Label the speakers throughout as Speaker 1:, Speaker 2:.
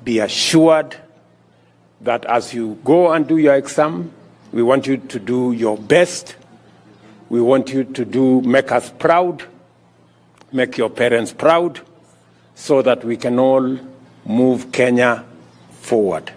Speaker 1: be assured that as you go and do your exam, we want you to do your best. We want you to make us proud, make your parents proud, so that we can all move Kenya forward.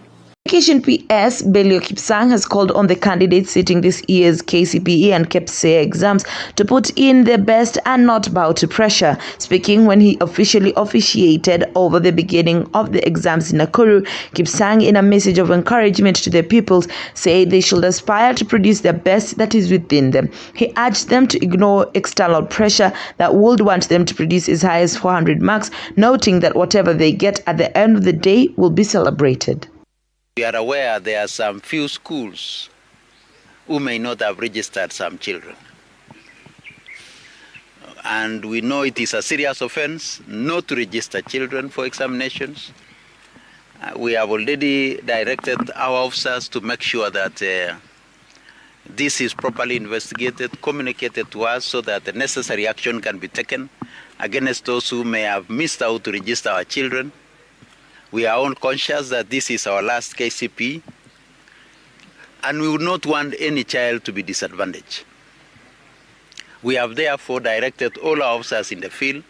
Speaker 2: Education PS Belio Kipsang has called on the candidates sitting this year's KCPE and KPSEA exams to put in their best and not bow to pressure. Speaking when he officially officiated over the beginning of the exams in Nakuru, Kipsang, in a message of encouragement to the pupils, said they should aspire to produce the best that is within them. He urged them to ignore external pressure that would want them to produce as high as 400 marks, noting that whatever they get at the end of the day will be celebrated.
Speaker 3: We are aware there are some few schools who may not have registered some children. And we know it is a serious offense not to register children for examinations. We have already directed our officers to make sure that this is properly investigated, communicated to us so that the necessary action can be taken against those who may have missed out to register our children. We are all conscious that this is our last KCP, and we would not want any child to be disadvantaged. We have therefore directed all our officers in the field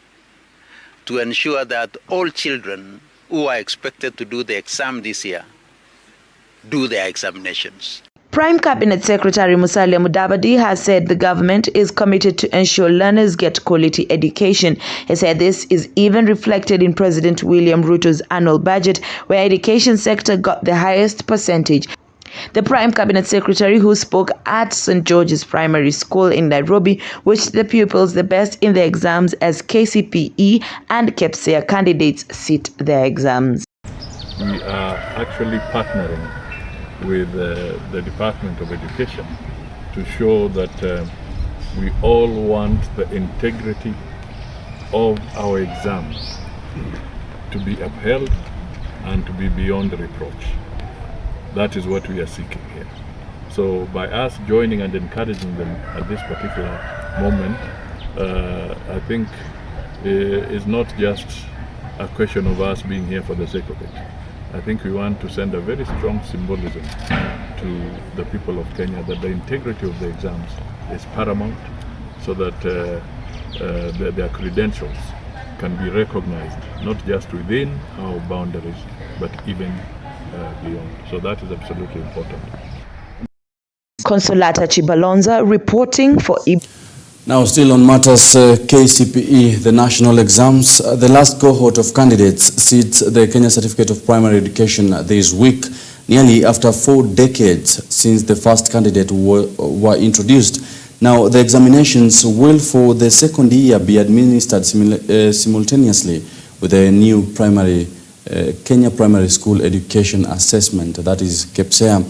Speaker 3: to ensure that all children who are expected to do the exam this year do their examinations.
Speaker 2: Prime Cabinet Secretary Musalia Mudavadi has said the government is committed to ensure learners get quality education. He said this is even reflected in President William Ruto's annual budget, where education sector got the highest percentage. The Prime Cabinet Secretary, who spoke at St. George's Primary School in Nairobi, wished the pupils the best in the exams as KCPE and KPSEA candidates sit their exams.
Speaker 4: We are actually partnering with the Department of Education to show that we all want the integrity of our exams to be upheld and to be beyond reproach. That is what we are seeking here. So by us joining and encouraging them at this particular moment, I think is not just a question of us being here for the sake of it. I think we want to send a very strong symbolism to the people of Kenya that the integrity of the exams is paramount, so that their credentials can be recognized not just within our boundaries but even beyond. So that is absolutely important.
Speaker 2: Consolata Chibalonza reporting for EBN.
Speaker 5: Now, still on matters KCPE, the national exams, the last cohort of candidates sits the Kenya Certificate of Primary Education this week, nearly after 4 decades since the first candidate were introduced. Now, the examinations will for the second year be administered simultaneously with the new Kenya Primary School Education Assessment, that is KPSEA.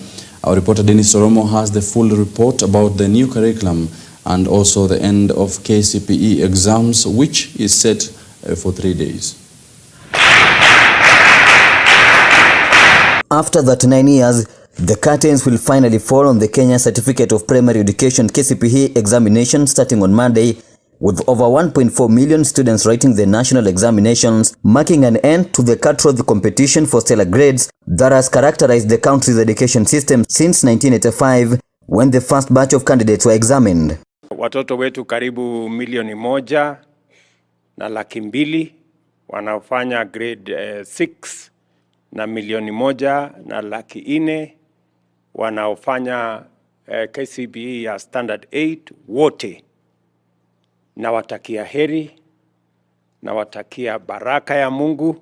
Speaker 5: Our reporter Dennis Soromo has the full report about the new curriculum and also the end of KCPE exams, which is set for 3 days.
Speaker 6: After 39 years, the curtains will finally fall on the Kenya Certificate of Primary Education KCPE examination starting on Monday, with over 1.4 million students writing the national examinations, marking an end to the cutthroat competition for stellar grades that has characterized the country's education system since 1985, when the first batch of candidates were examined.
Speaker 1: Watoto wetu karibu 1,100,000 na 200,000 wanaofanya grade 6 na 1,100,000 na 400,000 wanaofanya KCPE ya standard 8 wote. Nawatakia heri, nawatakia baraka ya Mungu,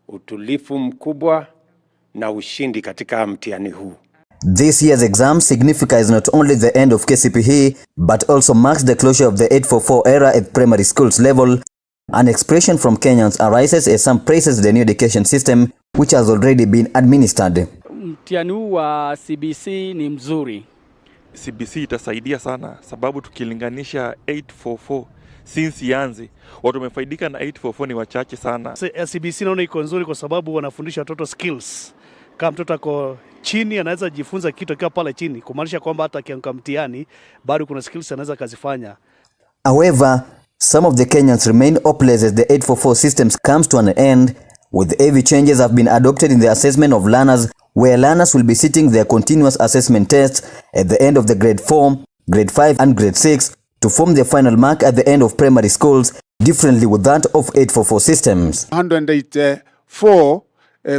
Speaker 1: utulifu mkubwa na ushindi katika mtihani huu.
Speaker 6: This year's exam signifies not only the end of KCPE, but also marks the closure of the 844 era at primary schools level. An expression from Kenyans arises as some praises the new education system, which has already been administered.
Speaker 7: Mtihani huu wa CBC ni mzuri.
Speaker 8: CBC itasaidia sana sababu tukilinganisha 844 since ianze watu wamefaidika na 844 ni wachache sana.
Speaker 9: CBC naona iko nzuri kwa sababu wanafundisha watoto skills. Kama mtoto ako chini anaweza jifunza kitu akiwa pale chini, kumaanisha kwamba hata akianguka mtihani bado kuna skills anaweza kazifanya.
Speaker 6: However, some of the Kenyans remain hopeless as the 844 systems comes to an end, with heavy changes have been adopted in the assessment of learners, where learners will be sitting their continuous assessment tests at the end of the grade 4, grade 5 and grade 6 to form their final mark at the end of primary schools, differently with that of 844 systems.
Speaker 10: 184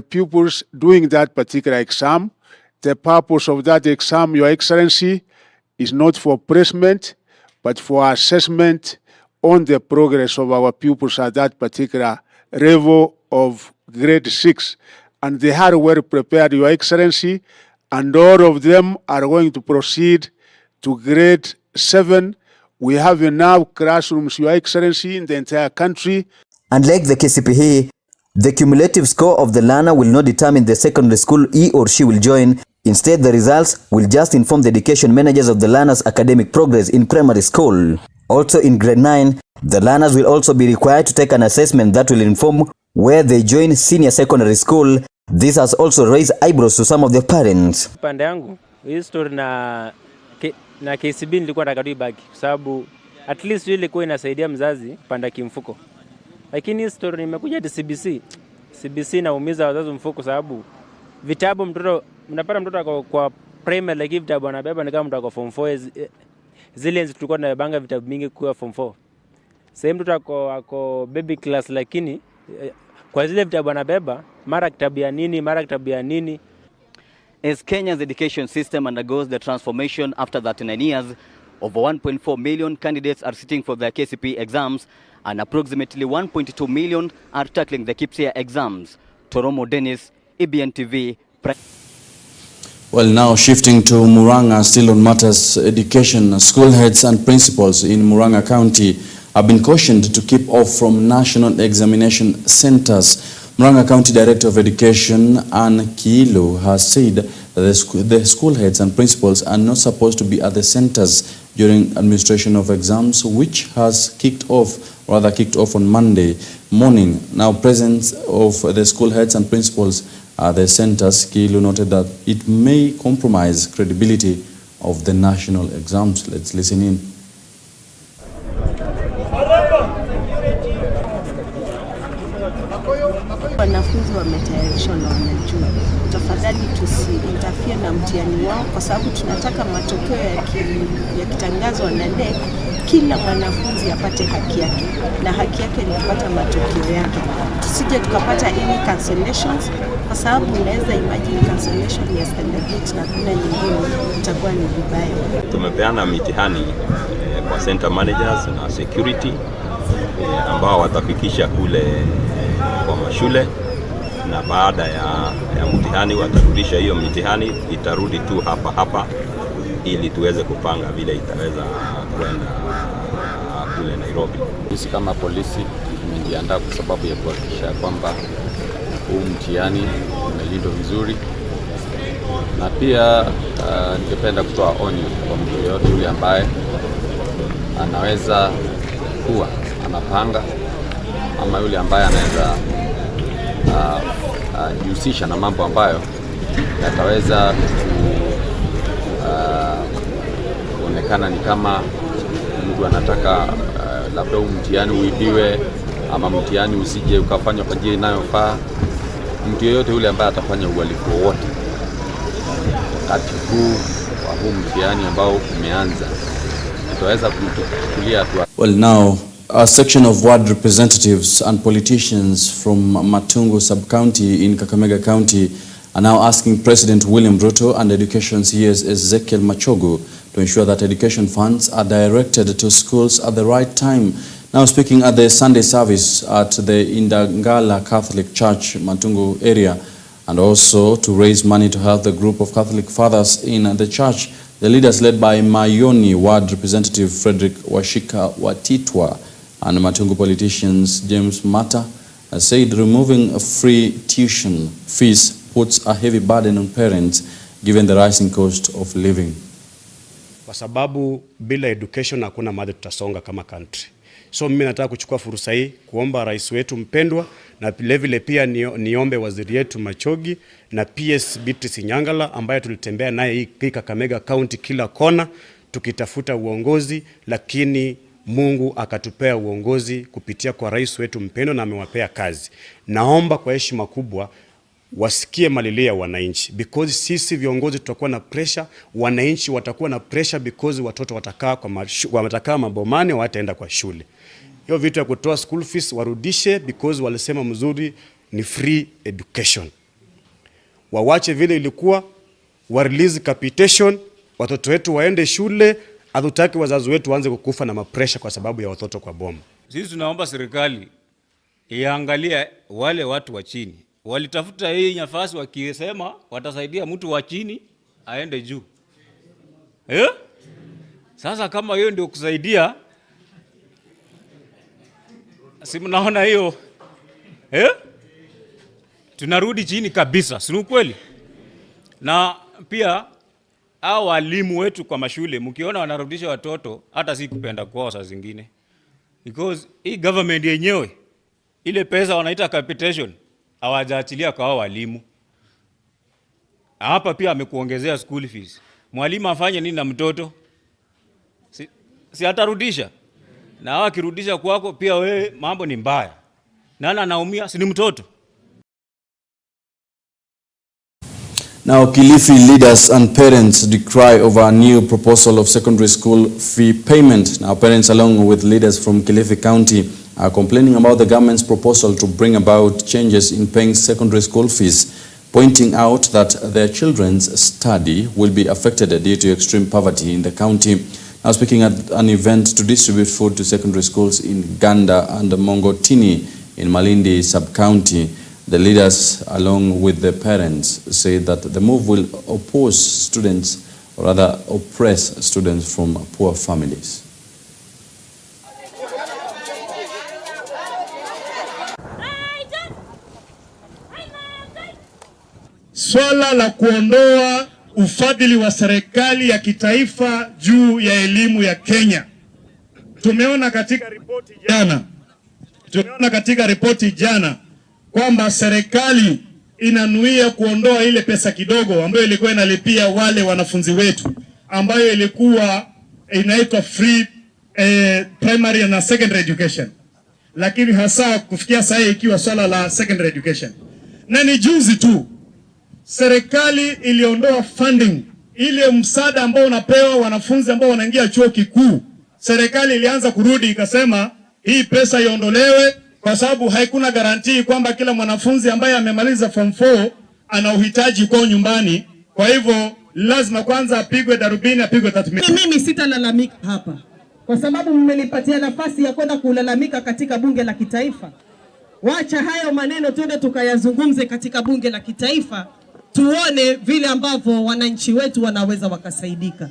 Speaker 10: pupils doing that particular exam. The purpose of that exam, Your Excellency, is not for placement, but for assessment on the progress of our pupils at that particular level of grade 6. And they are well prepared, Your Excellency, and all of them are going to proceed to grade 7. We have enough classrooms, Your Excellency, in the entire country.
Speaker 6: Unlike the KCPE, the cumulative score of the learner will not determine the secondary school he or she will join. Instead, the results will just inform the education managers of the learner's academic progress in primary school. Also in grade 9, the learners will also be required to take an assessment that will inform where they join senior secondary school. This has also raised eyebrows to some of the parents.
Speaker 11: Pande yangu, hii story na KCB nilikuwa nataka ibaki kwa sababu at least ile ilikuwa inasaidia mzazi kupanda kimfuko. Lakini hii story nimekuja hadi CBC naumiza wazazi mfuko sababu vitabu mtoto mnapata mtoto kwa primary like vitabu anabeba ni kama mtoto kwa form 4 zile tulikuwa tunabanga vitabu mingi kwa form 4. Sasa mtoto ako baby class lakini kwa zile vitabu anabeba mara kitabu ya nini.
Speaker 12: As Kenya's education system undergoes the transformation after 39 years, over 1.4 million candidates are sitting for their KCPE exams and approximately 1.2 million are tackling the KPSEA exams. Toromo Dennis, EBN TV.
Speaker 5: Well, now shifting to Murang'a, still on matters education, school heads and principals in Murang'a County have been cautioned to keep off from national examination centers. Murang'a County Director of Education, Ann Kiilu, has said that the school heads and principals are not supposed to be at the centers during administration of exams, which has kicked off on Monday morning. Now, presence of the school heads and principals at the centers, Kiilu noted that it may compromise credibility of the national exams. Let's listen in.
Speaker 13: Wanafunzi wametayarishwa na wanajua. Tafadhali tusi-interfere na mtihani wao kwa sababu tunataka matokeo yakitangazwa na NEC kila mwanafunzi apate haki yake. Na haki yake ni kupata matokeo yake. Tusije tukapata any cancellations kwa sababu unaweza imagine cancellation ya standard 8 na kuna nyingine itakuwa ni vibaya.
Speaker 14: Tumepeana mitihani kwa center managers na security ambao watafikisha kule kwa mashule, na baada ya mtihani watarudisha hiyo mitihani, itarudi tu hapa ili tuweze kupanga vile itaweza kwenda kule Nairobi.
Speaker 15: Sisi kama polisi tumejiandaa kwa sababu ya kuhakikisha kwamba huu mtihani umelindwa vizuri, na pia ningependa kutoa onyo kwa mtu yeyote yule ambaye anaweza kuwa anapanga ama yule ambaye anaweza jihusisha na mambo ambayo yataweza kuonekana ni kama mtu anataka labda mtihani uibiwe ama mtihani usije ukafanywa kwa njia inayofaa. Mtu yeyote yule ambaye atafanya uhalifu wowote wakati huu wa huu mtihani ambao umeanza tutaweza kuchukulia hatua.
Speaker 5: Well, now a section of ward representatives and politicians from Matungu sub-county in Kakamega County are now asking President William Ruto and Education CS Ezekiel Machogu to ensure that education funds are directed to schools at the right time. Now, speaking at the Sunday service at the Indangala Catholic Church, Matungu area, and also to raise money to help the group of Catholic fathers in the church, the leaders led by Mayoni Ward Representative Frederick Washika Watitwa and Matungu politicians James Mata said removing free tuition fees puts a heavy burden on parents given the rising cost of living.
Speaker 9: Kwa sababu bila education hakuna mahali tutasonga kama country. So mimi nataka kuchukua fursa hii kuomba rais wetu mpendwa na vile pia niombe waziri yetu Machogi na PS Beatrice Nyangala ambaye tulitembea naye hii Kakamega County kila kona tukitafuta uongozi, lakini Mungu akatupea uongozi kupitia kwa rais wetu mpendwa na amewapea kazi. Naomba kwa heshima kubwa wasikie malilio ya wananchi, because sisi viongozi tutakuwa na pressure, wananchi watakuwa na pressure because watoto watakaa mabomani, wataenda kwa shule. Hiyo vitu ya kutoa school fees warudishe, because walisema mzuri ni free education. Wawache vile ilikuwa, wa release capitation, watoto wetu waende shule. Hatutaki wazazi wetu waanze kukufa na mapresha kwa sababu ya watoto kwa bomu.
Speaker 16: Sisi tunaomba serikali iangalie wale watu wa chini. Walitafuta hii nafasi wakisema watasaidia mtu wa chini aende juu. Sasa kama hiyo ndio kusaidia, si mnaona hiyo? Tunarudi chini kabisa, si ukweli? Na pia hao walimu wetu kwa mashule, mkiona wanarudisha watoto, hata si kupenda kwao saa zingine. Because hii government yenyewe, ile pesa wanaita capitation, hawajaachilia kwa hao walimu. Hapa pia amekuongezea school fees. Mwalimu afanye nini na mtoto? Si atarudisha. Na hawa kirudisha kwako pia wewe mambo ni mbaya. Nani anaumia? Si ni mtoto.
Speaker 5: Now, Kilifi leaders and parents decry over a new proposal of secondary school fee payment. Now, parents along with leaders from Kilifi County are complaining about the government's proposal to bring about changes in paying secondary school fees, pointing out that their children's study will be affected due to extreme poverty in the county. Now, speaking at an event to distribute food to secondary schools in Ganda and Mongotini in Malindi sub-county, the leaders, along with the parents, say that the move will oppose students, or rather oppress students from poor families.
Speaker 17: Swala la kuondoa ufadhili wa serikali ya kitaifa juu ya elimu ya Kenya. Tumeona katika ripoti jana kwamba serikali inanuia kuondoa ile pesa kidogo ambayo ilikuwa inalipia wale wanafunzi wetu, ambayo ilikuwa inaitwa free primary na secondary education, lakini hasa kufikia sasa ikiwa swala la secondary education. Na ni juzi tu serikali iliondoa funding, ile msaada ambao unapewa wanafunzi ambao wanaingia chuo kikuu. Serikali ilianza kurudi ikasema hii pesa iondolewe, kwa sababu haikuna garantii kwamba kila mwanafunzi ambaye amemaliza form 4 ana uhitaji kwa nyumbani. Kwa hivyo lazima kwanza apigwe darubini, apigwe tathmini.
Speaker 18: Mimi sitalalamika hapa kwa sababu mmenipatia nafasi ya kwenda kulalamika katika bunge la kitaifa. Wacha hayo maneno, twende tukayazungumze katika bunge la kitaifa, tuone vile ambavyo wananchi wetu wanaweza wakasaidika.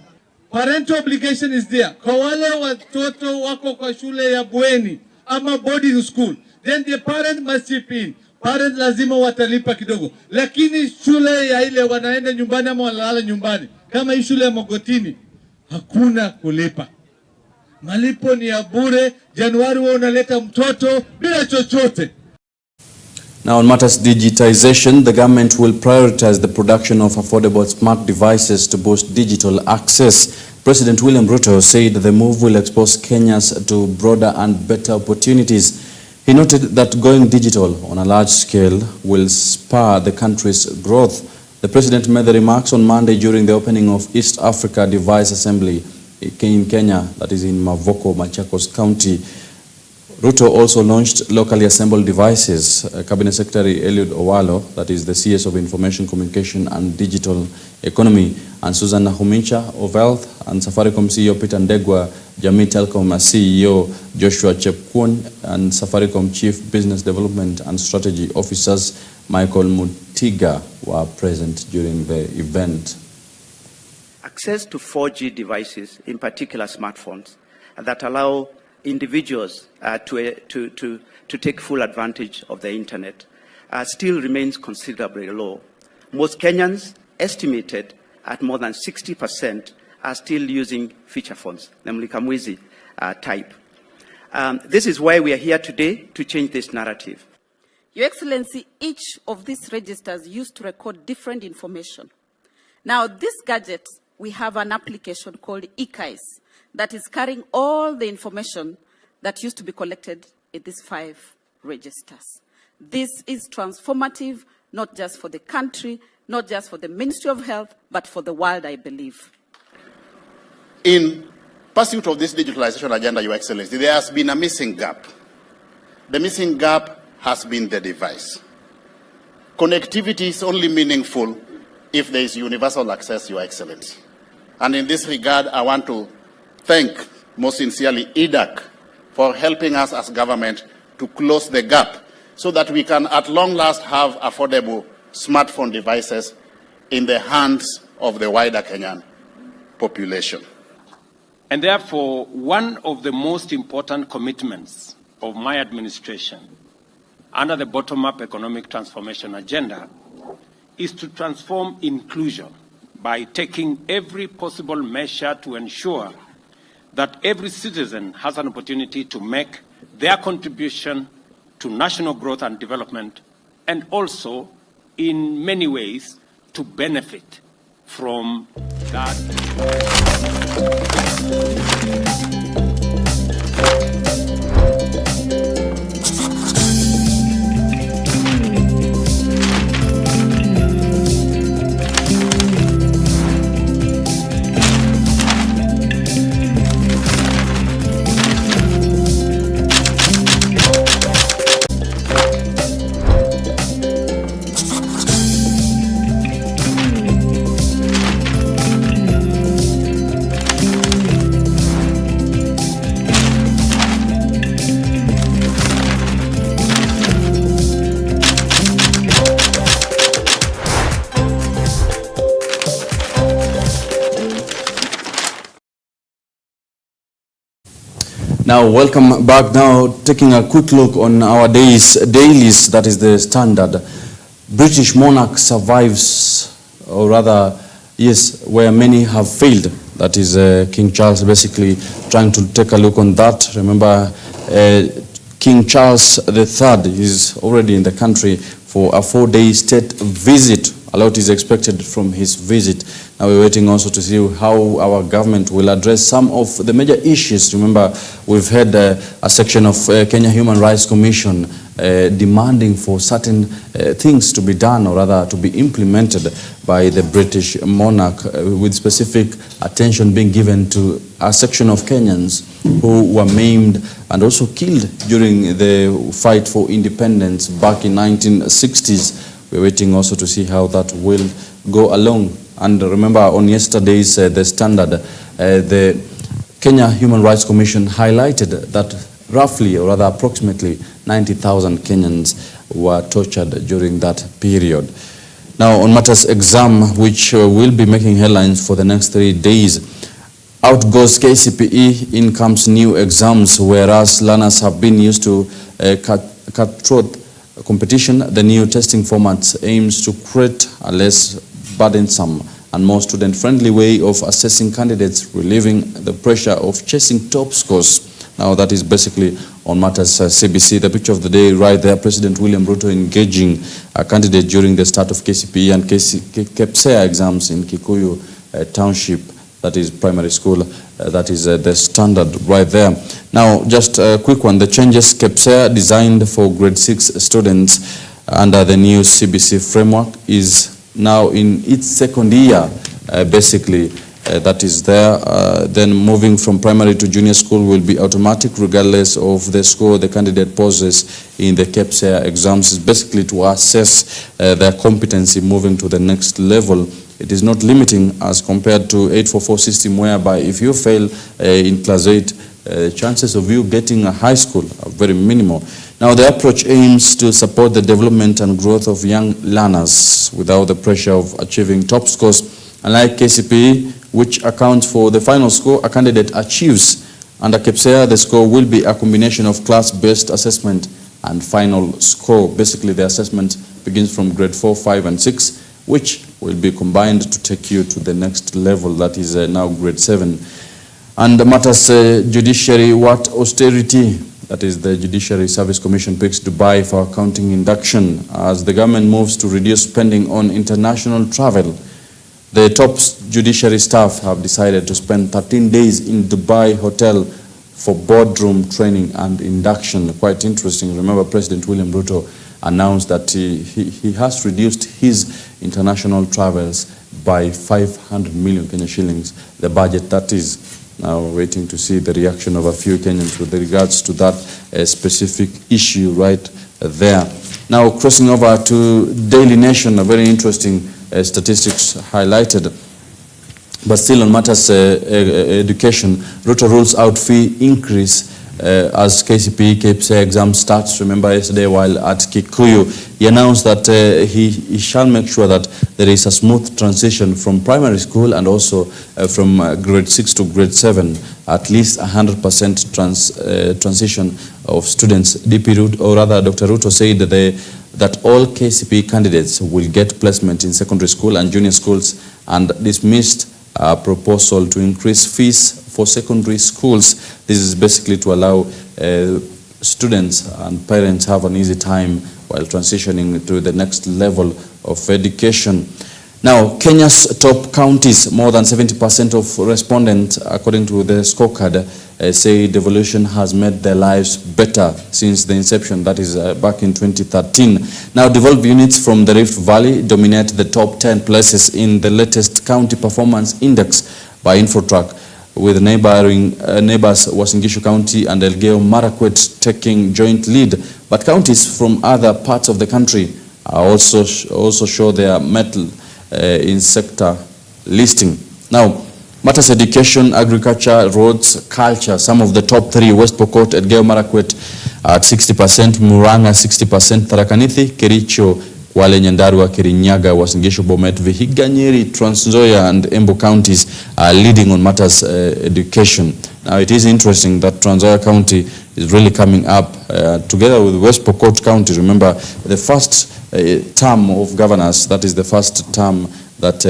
Speaker 17: Parental obligation is there. Kwa wale watoto wako kwa shule ya bweni ama boarding school, then the parent must chip in. Parent lazima watalipa kidogo, lakini shule ya ile wanaenda nyumbani ama wanalala nyumbani, kama hii shule ya Mogotini, hakuna kulipa. Malipo ni ya bure. Januari wao unaleta mtoto bila chochote.
Speaker 5: Now, on matters digitization, the government will prioritize the production of affordable smart devices to boost digital access. President William Ruto said the move will expose Kenyans to broader and better opportunities. He noted that going digital on a large scale will spur the country's growth. The president made the remarks on Monday during the opening of East Africa Device Assembly in Kenya, that is in Mavoko, Machakos County. Ruto also launched locally assembled devices. Cabinet Secretary Eliud Owalo, that is the CS of Information Communication and Digital Economy, and Susan Nahumincha of Health, and Safaricom CEO Peter Ndegwa, Jamii Telcom CEO Joshua Chepkwony, and Safaricom Chief Business Development and Strategy Officers Michael Mutiga were present during the event.
Speaker 19: Access to 4G devices, in particular smartphones, that allow individuals to take full advantage of the internet still remains considerably low. Most Kenyans, estimated at more than 60%, are still using feature phones, namely Kamwizi type. This is why we are here today, to change this narrative.
Speaker 20: Your Excellency, each of these registers used to record different information. Now, this gadget, we have an application called eKais that is carrying all the information that used to be collected in these 5 registers. This is transformative, not just for the country, not just for the Ministry of Health, but for the world, I believe.
Speaker 21: In pursuit of this digitalization agenda, Your Excellency, there has been a missing gap. The missing gap has been the device. Connectivity is only meaningful if there is universal access, Your Excellency. And in this regard, I want to thank most sincerely EDAC for helping us as government to close the gap so that we can at long last have affordable smartphone devices in the hands of the wider Kenyan population.
Speaker 1: And therefore, one of the most important commitments of my administration under the bottom-up economic transformation agenda is to transform inclusion by taking every possible measure to ensure that every citizen has an opportunity to make their contribution to national growth and development, and also, in many ways, to benefit from that.
Speaker 5: Now, welcome back. Now, taking a quick look on our dailies, that is the standard. British monarch survives, or rather, yes, where many have failed. That is King Charles basically trying to take a look on that. Remember, King Charles III is already in the country for a 4-day state visit. A lot is expected from his visit. Now we're waiting also to see how our government will address some of the major issues. Remember, we've had a section of Kenya Human Rights Commission demanding for certain things to be done, or rather to be implemented by the British monarch, with specific attention being given to a section of Kenyans who were maimed and also killed during the fight for independence back in 1960s. We're waiting also to see how that will go along. And remember, on yesterday's The Standard, the Kenya Human Rights Commission highlighted that roughly, or rather approximately, 90,000 Kenyans were tortured during that period. Now, on matters exam, which will be making headlines for the next 3 days, out goes KCPE, in comes new exams, whereas learners have been used to cutthroat competition. The new testing format aims to create a less burdensome and more student-friendly way of assessing candidates, relieving the pressure of chasing top scores. Now that is basically on matters CBC. The picture of the day right there, President William Ruto engaging a candidate during the start of KCPE and KPSEA exams in Kikuyu Township, that is primary school. That is The Standard right there. Now, just a quick one. The changes KPSEA designed for grade 6 students under the new CBC framework is now in its second year, basically. That is there. Then moving from primary to junior school will be automatic regardless of the score the candidate poses in the KPSEA exams. Is basically to assess their competency moving to the next level. It is not limiting as compared to 844 system, whereby if you fail in class 8, chances of you getting a high school are very minimal. Now the approach aims to support the development and growth of young learners without the pressure of achieving top scores. Unlike KCPE, which accounts for the final score a candidate achieves, under KPSEA the score will be a combination of class-based assessment and final score. Basically the assessment begins from grade 4, 5 and 6, which will be combined to take you to the next level, that is now grade 7. And matters judiciary, what austerity, that is the Judiciary Service Commission picks Dubai for accounting induction as the government moves to reduce spending on international travel. The top judiciary staff have decided to spend 13 days in Dubai hotel for boardroom training and induction. Quite interesting. Remember, President William Ruto announced that he has reduced his international travels by 500 million Kenya shillings, the budget that is. Now waiting to see the reaction of a few Kenyans with regards to that specific issue right there. Now crossing over to Daily Nation, a very interesting statistics highlighted. But still on matters education, Ruto rules out fee increase as KCPE KPSEA exam starts. Remember yesterday while at Kikuyu, he announced that he shall make sure that there is a smooth transition from primary school and also from grade 6 to grade 7, at least 100% transition of students. DP Ruto, or rather Dr. Ruto said that all KCPE candidates will get placement in secondary school and junior schools, and dismissed a proposal to increase fees for secondary schools. This is basically to allow students and parents have an easy time while transitioning to the next level of education. Now, Kenya's top counties, more than 70% of respondents, according to the scorecard, say devolution has made their lives better since the inception, that is back in 2013. Now, devolved units from the Rift Valley dominate the top 10 places in the latest County Performance Index by Infotrack, with neighbors Uasin Gishu County and Elgeyo Marakwet taking joint lead. But counties from other parts of the country also show their mettle in sector listing. Now, matters education, agriculture, roads, culture, some of the top 3: West Pokot, Elgeyo Marakwet at 60%, Murang'a 60%, Tharaka Nithi, Kericho, Kwale, Nyandarua, Kirinyaga, Uasin Gishu, Bomet, Vihiga, Nyeri, Trans Nzoia and Embu counties are leading on matters education. Now, it is interesting that Trans Nzoia County is really coming up together with West Pokot County. Remember, the first term of governors, that is the first term that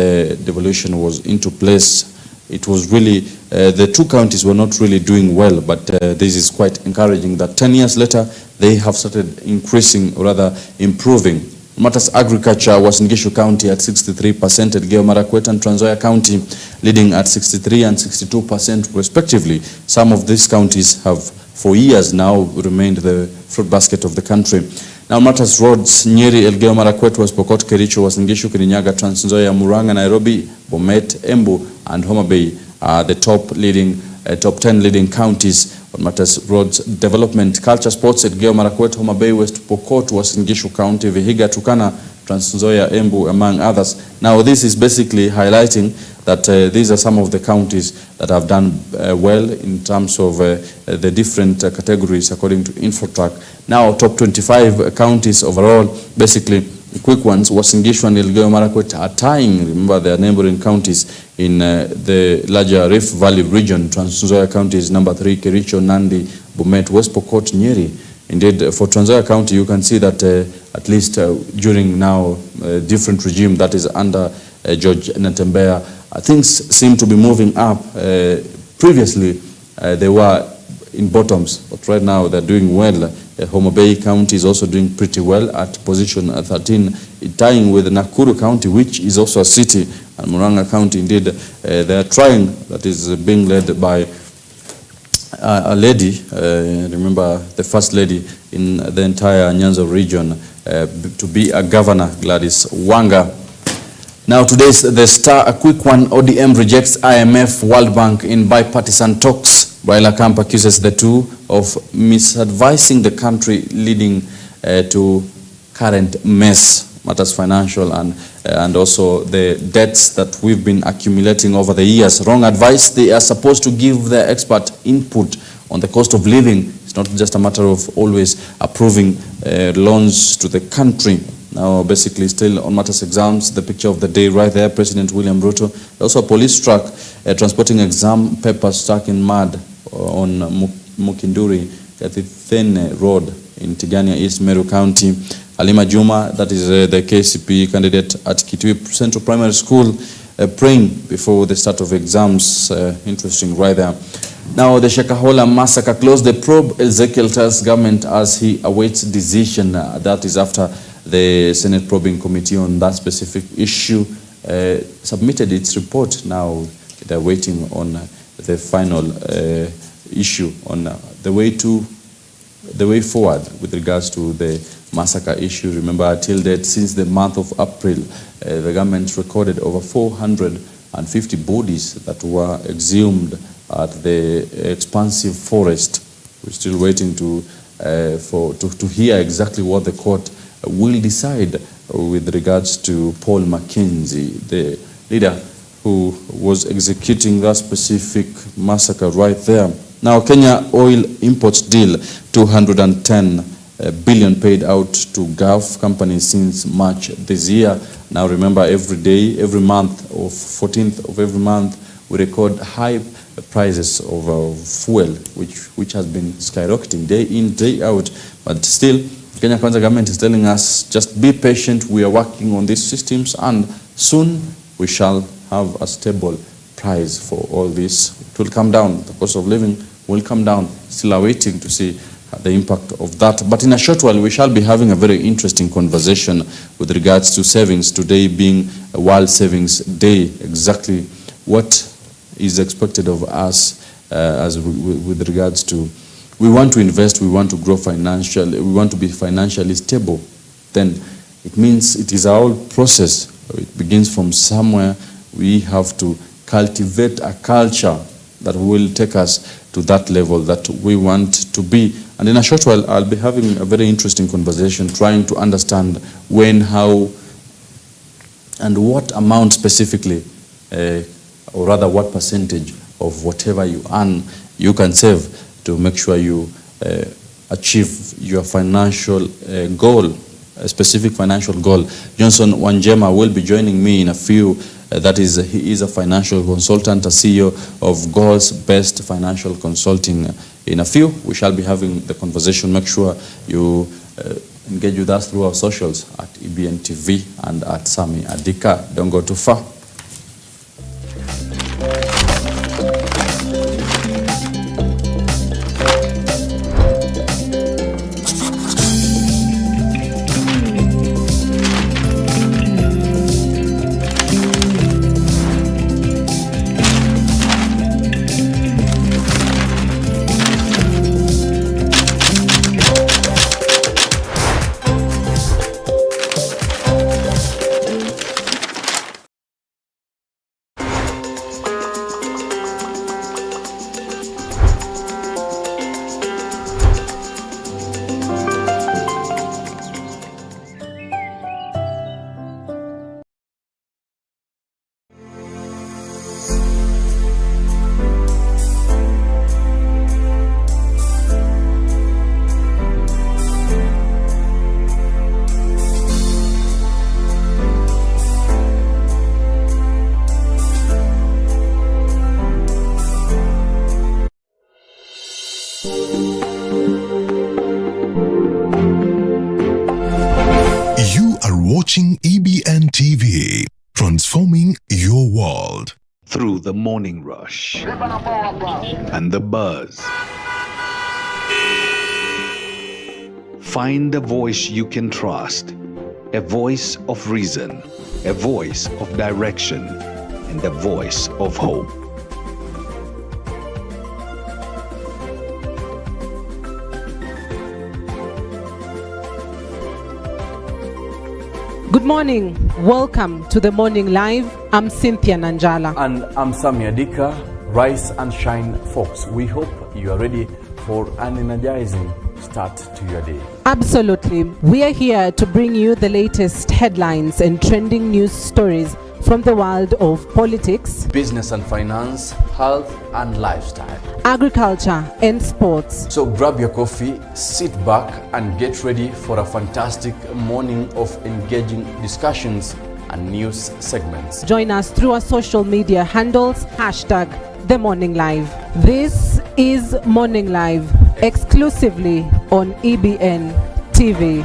Speaker 5: devolution was into place, it was really, the two counties were not really doing well, but this is quite encouraging that 10 years later, they have started increasing, or rather improving. Matters agriculture, Uasin Gishu County at 63%, Elgeyo Marakwet and Trans Nzoia County leading at 63 and 62% respectively. Some of these counties have for years now remained the fruit basket of the country. Now matters roads, Nyeri, Elgeyo Marakwet, West Pokot, Kericho, Uasin Gishu, Kirinyaga, Trans Nzoia, Murang'a, Nairobi, Bomet, Embu and Homa Bay are the top 10 leading counties on matters roads development. Culture, sports, Elgeyo Marakwet, Homa Bay, West Pokot, Uasin Gishu County, Vihiga, Turkana, Trans Nzoia, Embu, among others. Now this is basically highlighting that these are some of the counties that have done well in terms of the different categories according to Infotrack. Now top 25 counties overall, basically quick ones, Uasin Gishu and Elgeyo Marakwet are tying, remember their neighboring counties in the larger Rift Valley region. Trans Nzoia County is number 3, Kericho, Nandi, Bomet, West Pokot, Nyeri. Indeed, for Trans Nzoia County, you can see that at least during now different regime that is under George Natembeya, things seem to be moving up. Previously, they were in bottoms, but right now they're doing well. Homa Bay County is also doing pretty well at position 13, tying with Nakuru County, which is also a city, and Murang'a County. Indeed, they are trying, that is being led by a lady, remember the first lady in the entire Nyanza region, to be a governor, Gladys Wanga. Now today's The Star, a quick one: ODM rejects IMF, World Bank in bipartisan talks. Raila Camp accuses the two of misadvising the country, leading to current mess. Matters financial and also the debts that we've been accumulating over the years. Wrong advice. They are supposed to give their expert input on the cost of living. It's not just a matter of always approving loans to the country. Now, basically, still on matters exams, the picture of the day right there, President William Ruto. Also a police truck transporting exam papers stuck in mud on Mukinduri Kathithene Road in Tigania, East Meru County. Halima Juma, that is the KCPE candidate at Kitui Central Primary School, praying before the start of exams. Interesting right there. Now, the Shakahola massacre closed the probe. Ezekiel tells government as he awaits decision. That is after the Senate probing committee on that specific issue submitted its report. Now they're waiting on the final issue on the way forward with regards to the massacre issue. Remember, until that, since the month of April, the government recorded over 450 bodies that were exhumed at the expansive forest. We're still waiting to hear exactly what the court will decide with regards to Paul Mackenzie, the leader who was executing that specific massacre right there. Now, Kenya oil imports deal, 210 billion paid out to Gulf companies since March this year. Now, remember, every day, every month, or 14th of every month, we record high prices of fuel, which has been skyrocketing day in, day out. But still, Kenya Kwanza government is telling us, just be patient, we are working on these systems, and soon we shall have a stable price for all this. It will come down, the cost of living will come down. Still awaiting to see the impact of that. But in a short while, we shall be having a very interesting conversation with regards to savings, today being a World Savings Day. Exactly what is expected of us with regards to, we want to invest, we want to grow financially, we want to be financially stable. Then it means it is a whole process. It begins from somewhere. We have to cultivate a culture that will take us to that level that we want to be. And in a short while, I'll be having a very interesting conversation, trying to understand when, how, and what amount specifically, or rather what percentage of whatever you earn, you can save to make sure you achieve your financial goal, a specific financial goal. Johnson Wanjema will be joining me in a few. That is, he is a financial consultant, a CEO of Goals Best Financial Consulting. In a few, we shall be having the conversation. Make sure you engage with us through our socials at EBN TV and at Sami Adika. Don't go too far.
Speaker 3: Watching EBN TV, transforming your world through the morning rush and the buzz. Find a voice you can trust, a voice of reason, a voice of direction, and a voice of hope.
Speaker 22: Good morning. Welcome to the Morning Live. I'm Cynthia Nanjala.
Speaker 5: And I'm Sami Adika. Rise and shine, folks. We hope you are ready for an energizing start to your day.
Speaker 22: Absolutely. We are here to bring you the latest headlines and trending news stories from the world of politics,
Speaker 5: business and finance, health and lifestyle,
Speaker 22: agriculture and sports.
Speaker 5: So grab your coffee, sit back and get ready for a fantastic morning of engaging discussions and news segments.
Speaker 22: Join us through our social media handles, #The Morning Live. This is Morning Live, exclusively on EBN TV.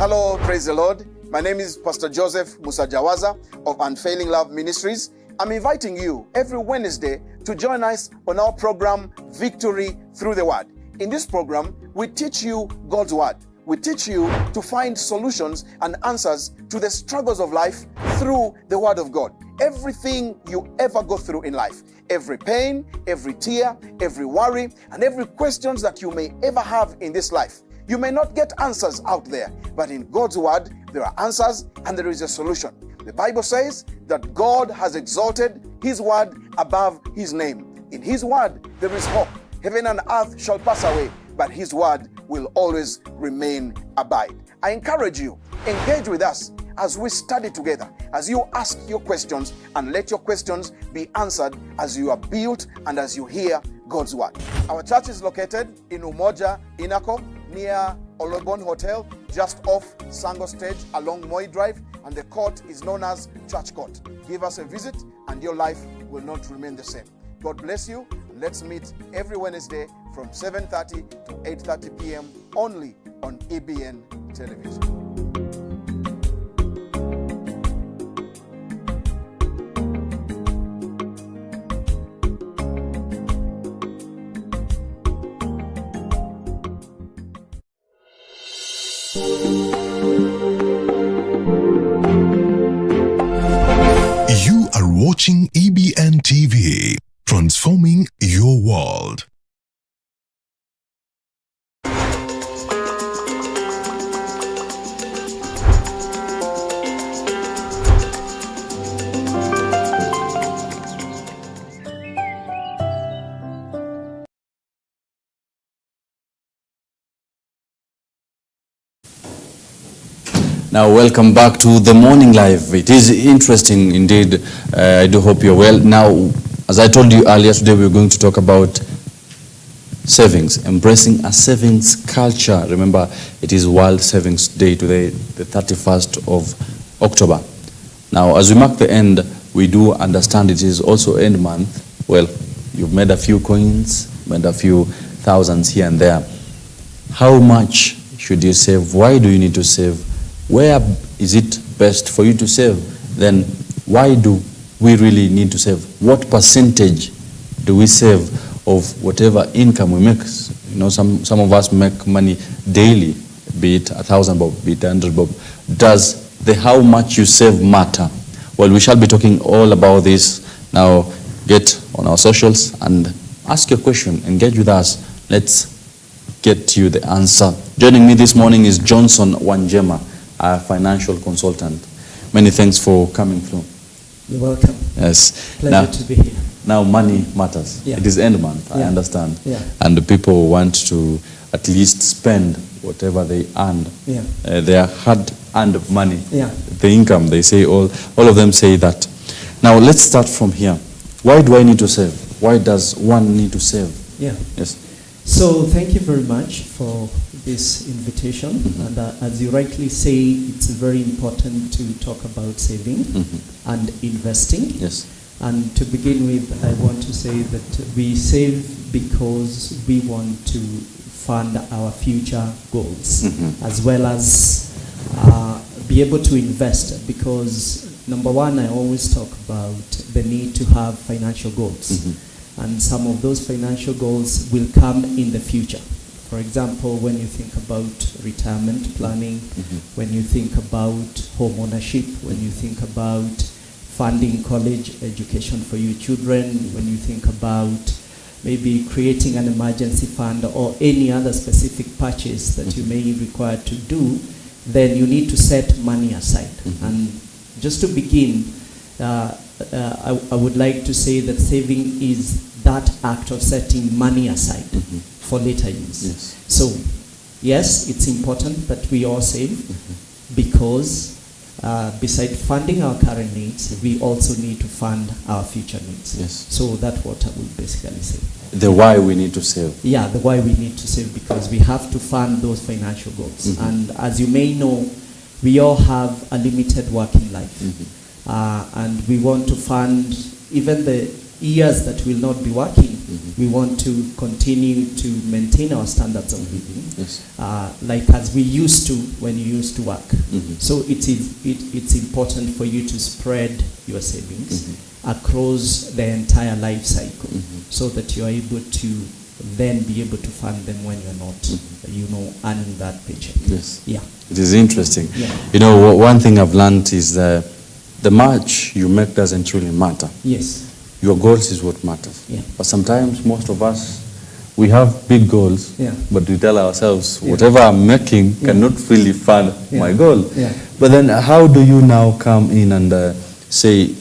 Speaker 2: Hello, praise the Lord. My name is Pastor Joseph Musajawaza of Unfailing Love Ministries. I'm inviting you every Wednesday to join us on our program, Victory Through the Word. In this program, we teach you God's Word. We teach you to find solutions and answers to the struggles of life through the Word of God. Everything you ever go through in life, every pain, every tear, every worry, and every questions that you may ever have in this life. You may not get answers out there, but in God's Word, there are answers and there is a solution. The Bible says that God has exalted His Word above His name. In His Word, there is hope. Heaven and earth shall pass away, but His Word will always remain abide. I encourage you, engage with us as we study together, as you ask your questions, and let your questions be answered as you are built and as you hear God's Word. Our church is located in Umoja, Inako, near Olobon Hotel, just off Sango Stage along Moi Drive, and the court is known as Church Court. Give us a visit and your life will not remain the same. God bless you, and let's meet every Wednesday from 7:30 to 8:30 p.m. only on EBN television.
Speaker 3: You are watching EBN TV, transforming your world.
Speaker 5: Now, welcome back to the Morning Live. It is interesting indeed. I do hope you're well. Now, as I told you earlier today, we're going to talk about savings, embracing a savings culture. Remember, it is World Savings Day today, the 31st of October. Now, as we mark the end, we do understand it is also end month. Well, you've made a few coins, made a few thousands here and there. How much should you save? Why do you need to save? Where is it best for you to save? Then why do we really need to save? What percentage do we save of whatever income we make? You know, some of us make money daily, be it 1,000 bob, be it 100 bob. Does the how much you save matter? Well, we shall be talking all about this. Now, get on our socials and ask your question. Engage with us. Let's get you the answer. Joining me this morning is Johnson Wanjema, a financial consultant. Many thanks for coming through.
Speaker 4: You're welcome.
Speaker 5: Yes.
Speaker 4: Pleasure to be here.
Speaker 5: Now money matters.
Speaker 4: Yeah.
Speaker 5: It is end month,
Speaker 4: Yeah.
Speaker 5: I understand.
Speaker 4: Yeah.
Speaker 5: And the people want to at least spend whatever they earned.
Speaker 4: Yeah.
Speaker 5: Their hard-earned money.
Speaker 4: Yeah.
Speaker 5: The income, they say, all of them say that. Now let's start from here. Why do I need to save? Why does one need to save?
Speaker 4: Yeah.
Speaker 5: Yes.
Speaker 4: So thank you very much for this invitation.
Speaker 5: Mm-hmm.
Speaker 4: And as you rightly say, it's very important to talk about saving
Speaker 5: Mm-hmm.
Speaker 4: and investing.
Speaker 5: Yes.
Speaker 4: And to begin with, I want to say that we save because we want to fund our future goals,
Speaker 5: Mm-hmm.
Speaker 4: as well as be able to invest, because number one, I always talk about the need to have financial goals.
Speaker 5: Mm-hmm.
Speaker 4: And some of those financial goals will come in the future. For example, when you think about retirement planning,
Speaker 5: Mm-hmm.
Speaker 4: when you think about home ownership, when you think about funding college education for your children, when you think about maybe creating an emergency fund or any other specific purchase that you may require to do, then you need to set money aside.
Speaker 5: Mm-hmm.
Speaker 4: And just to begin, I would like to say that saving is that act of setting money aside
Speaker 5: Mm-hmm.
Speaker 4: for later use.
Speaker 5: Yes.
Speaker 4: So, yes, it's important that we all save because beside funding our current needs, we also need to fund our future needs.
Speaker 5: Yes.
Speaker 4: So that's what I would basically say.
Speaker 5: The why we need to save.
Speaker 4: Yeah, the why we need to save, because we have to fund those financial goals.
Speaker 5: Mm-hmm.
Speaker 4: And as you may know, we all have a limited working life.
Speaker 5: Mm-hmm.
Speaker 4: And we want to fund even the years that will not be working. We want to continue to maintain our standards of living, like as we used to when you used to work. So it's important for you to spread your savings across the entire life cycle, so that you are able to then be able to fund them when you're not, earning that paycheck.
Speaker 5: Yes.
Speaker 4: Yeah.
Speaker 5: It is interesting.
Speaker 4: Yeah.
Speaker 5: You know, one thing I've learned is the much you make doesn't really matter.
Speaker 4: Yes.
Speaker 5: Your goals is what matters.
Speaker 4: Yeah.
Speaker 5: But sometimes most of us, we have big goals, but we tell ourselves, whatever I'm making cannot really fund my goal.
Speaker 4: Yeah.
Speaker 5: But then how do you now come in and say,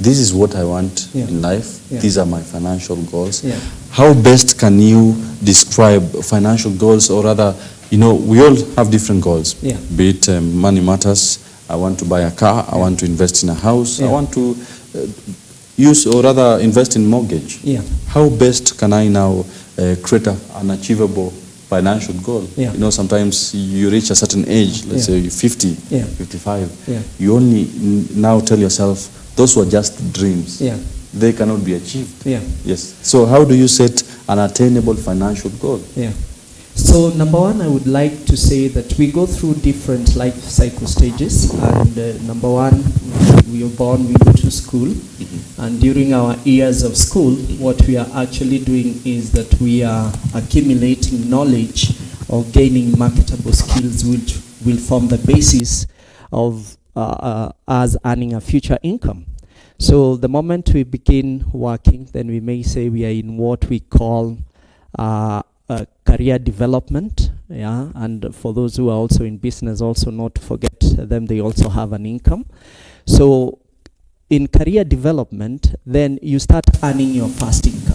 Speaker 5: this is what I want in life, these are my financial goals. How best can you describe financial goals, or rather, we all have different goals, be it money matters, I want to buy a car, I want to invest in a house, I want to use or rather invest in mortgage. How best can I now create an achievable financial goal? Sometimes you reach a certain age, let's say 50, 55, you only now tell yourself, those were just dreams. They cannot be achieved. Yes. So how do you set an attainable financial goal?
Speaker 4: So number one, I would like to say that we go through different life cycle stages. And number one, we are born, we go to school. And during our years of school, what we are actually doing is that we are accumulating knowledge or gaining marketable skills, which will form the basis of us earning a future income. So the moment we begin working, then we may say we are in what we call career development, and for those who are also in business, also not to forget them, they also have an income. So in career development, then you start earning your first income.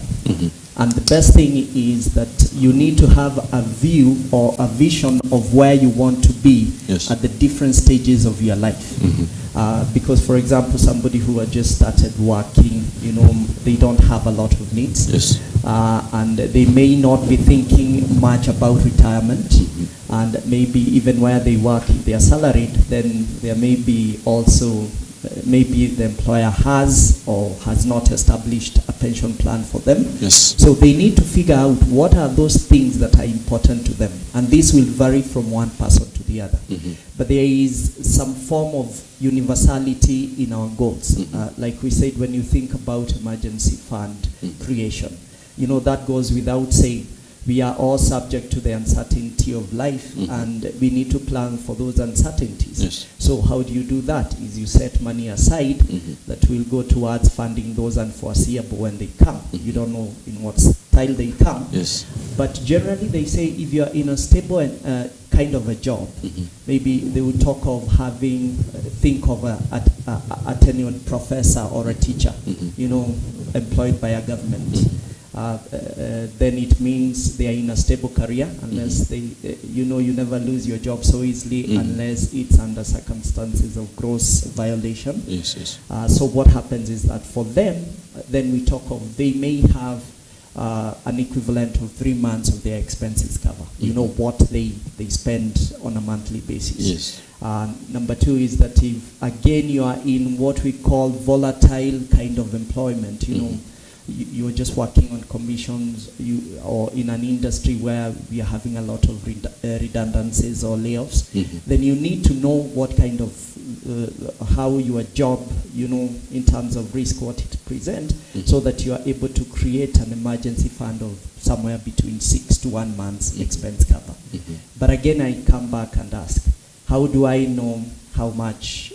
Speaker 4: And the best thing is that you need to have a view or a vision of where you want to be at the different stages of your life. Because, for example, somebody who has just started working, they don't have a lot of needs. And they may not be thinking much about retirement. And maybe even where they work, if they are salaried, then there may be also maybe the employer has or has not established a pension plan for them. So they need to figure out what are those things that are important to them. And this will vary from one person to the other. But there is some form of universality in our goals. Like we said, when you think about emergency fund creation, that goes without saying. We are all subject to the uncertainty of life, and we need to plan for those uncertainties. So how do you do that? Is you set money aside that will go towards funding those unforeseeable when they come. You don't know in what style they come. But generally they say if you're in a stable kind of a job, maybe they would talk of think of a tenured professor or a teacher, employed by a government. Then it means they are in a stable career, unless they, you never lose your job so easily unless it's under circumstances of gross violation. So what happens is that for them, then we talk of they may have an equivalent of 3 months of their expenses cover. What they spend on a monthly basis. Number two is that if again you are in what we call volatile kind of employment, you're just working on commissions, or in an industry where we are having a lot of redundancies or layoffs, then you need to know what kind of, how your job, in terms of risk, what it presents, so that you are able to create an emergency fund of somewhere between 6 to 1 month's expense cover. But again, I come back and ask, how do I know how much,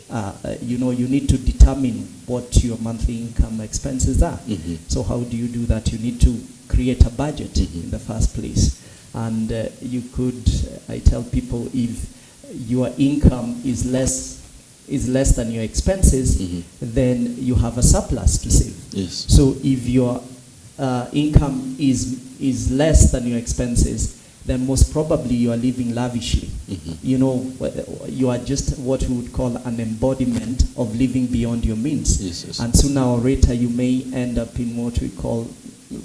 Speaker 4: you need to determine what your monthly income expenses are. So how do you do that? You need to create a budget in the first place. And you could, I tell people, if your income is less than your expenses, then you have a surplus to save. So if your income is less than your expenses, then most probably you are living lavishly. You are just what we would call an embodiment of living beyond your means. And sooner or later you may end up in what we call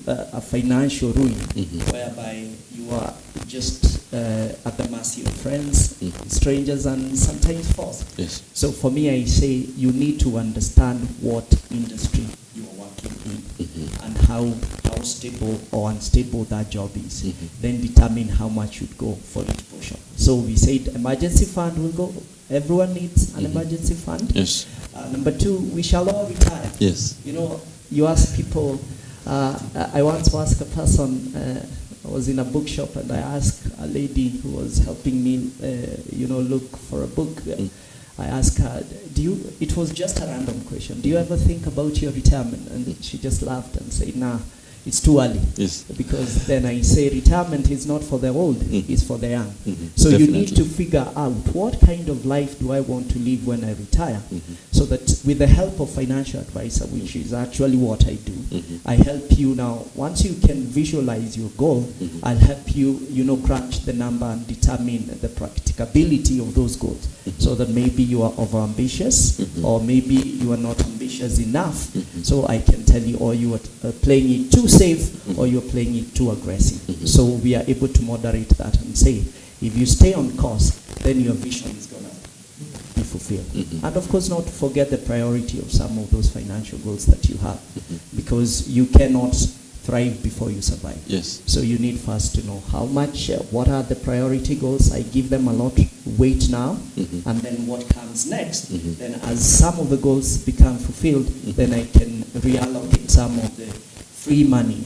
Speaker 4: a financial ruin, whereby you are just at the mercy of friends, strangers, and sometimes foes. So for me, I say you need to understand what industry you are working in and how stable or unstable that job is, then determine how much should go for each portion. So we said emergency fund will go. Everyone needs an emergency fund.
Speaker 5: Yes.
Speaker 4: Number two, we shall all retire.
Speaker 5: Yes.
Speaker 4: You know, you ask people, I once asked a person, I was in a bookshop and I asked a lady who was helping me, look for a book. I asked her, it was just a random question, do you ever think about your retirement? And she just laughed and said, nah, it's too early.
Speaker 5: Yes.
Speaker 4: Because then I say retirement is not for the old, it's for the young. So
Speaker 5: Definitely.
Speaker 4: you need to figure out what kind of life do I want to live when I retire, so that with the help of financial advisor, which is actually what I do, I help you now. Once you can visualize your goal, I'll help you, crunch the number and determine the practicability of those goals, so that maybe you are over ambitious, or maybe you are not ambitious enough. So I can tell you, or you are playing it too safe, or you're playing it too aggressive. So we are able to moderate that and say, if you stay on course, then your vision is going to be fulfilled. And of course, not to forget the priority of some of those financial goals that you have, because you cannot thrive before you survive.
Speaker 5: Yes.
Speaker 4: So you need first to know how much, what are the priority goals. I give them a lot weight now, and then what comes next. Then as some of the goals become fulfilled, then I can reallocate some of the free money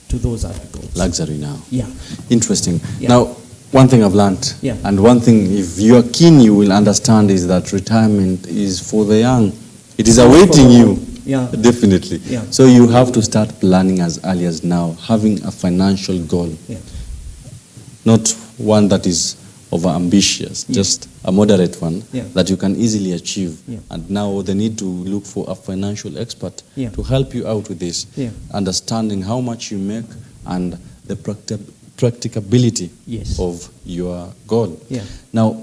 Speaker 4: to those other goals.
Speaker 5: Luxury now.
Speaker 4: Yeah.
Speaker 5: Interesting.
Speaker 4: Yeah.
Speaker 5: Now, one thing I've learned,
Speaker 4: Yeah.
Speaker 5: and one thing, if you are keen, you will understand, is that retirement is for the young. It is awaiting you.
Speaker 4: Yeah.
Speaker 5: Definitely.
Speaker 4: Yeah.
Speaker 5: So you have to start planning as early as now, having a financial goal.
Speaker 4: Yeah.
Speaker 5: Not one that is over ambitious, just a moderate one that you can easily achieve. And now they need to look for a financial expert to help you out with this, understanding how much you make and the practicability of your goal. Now,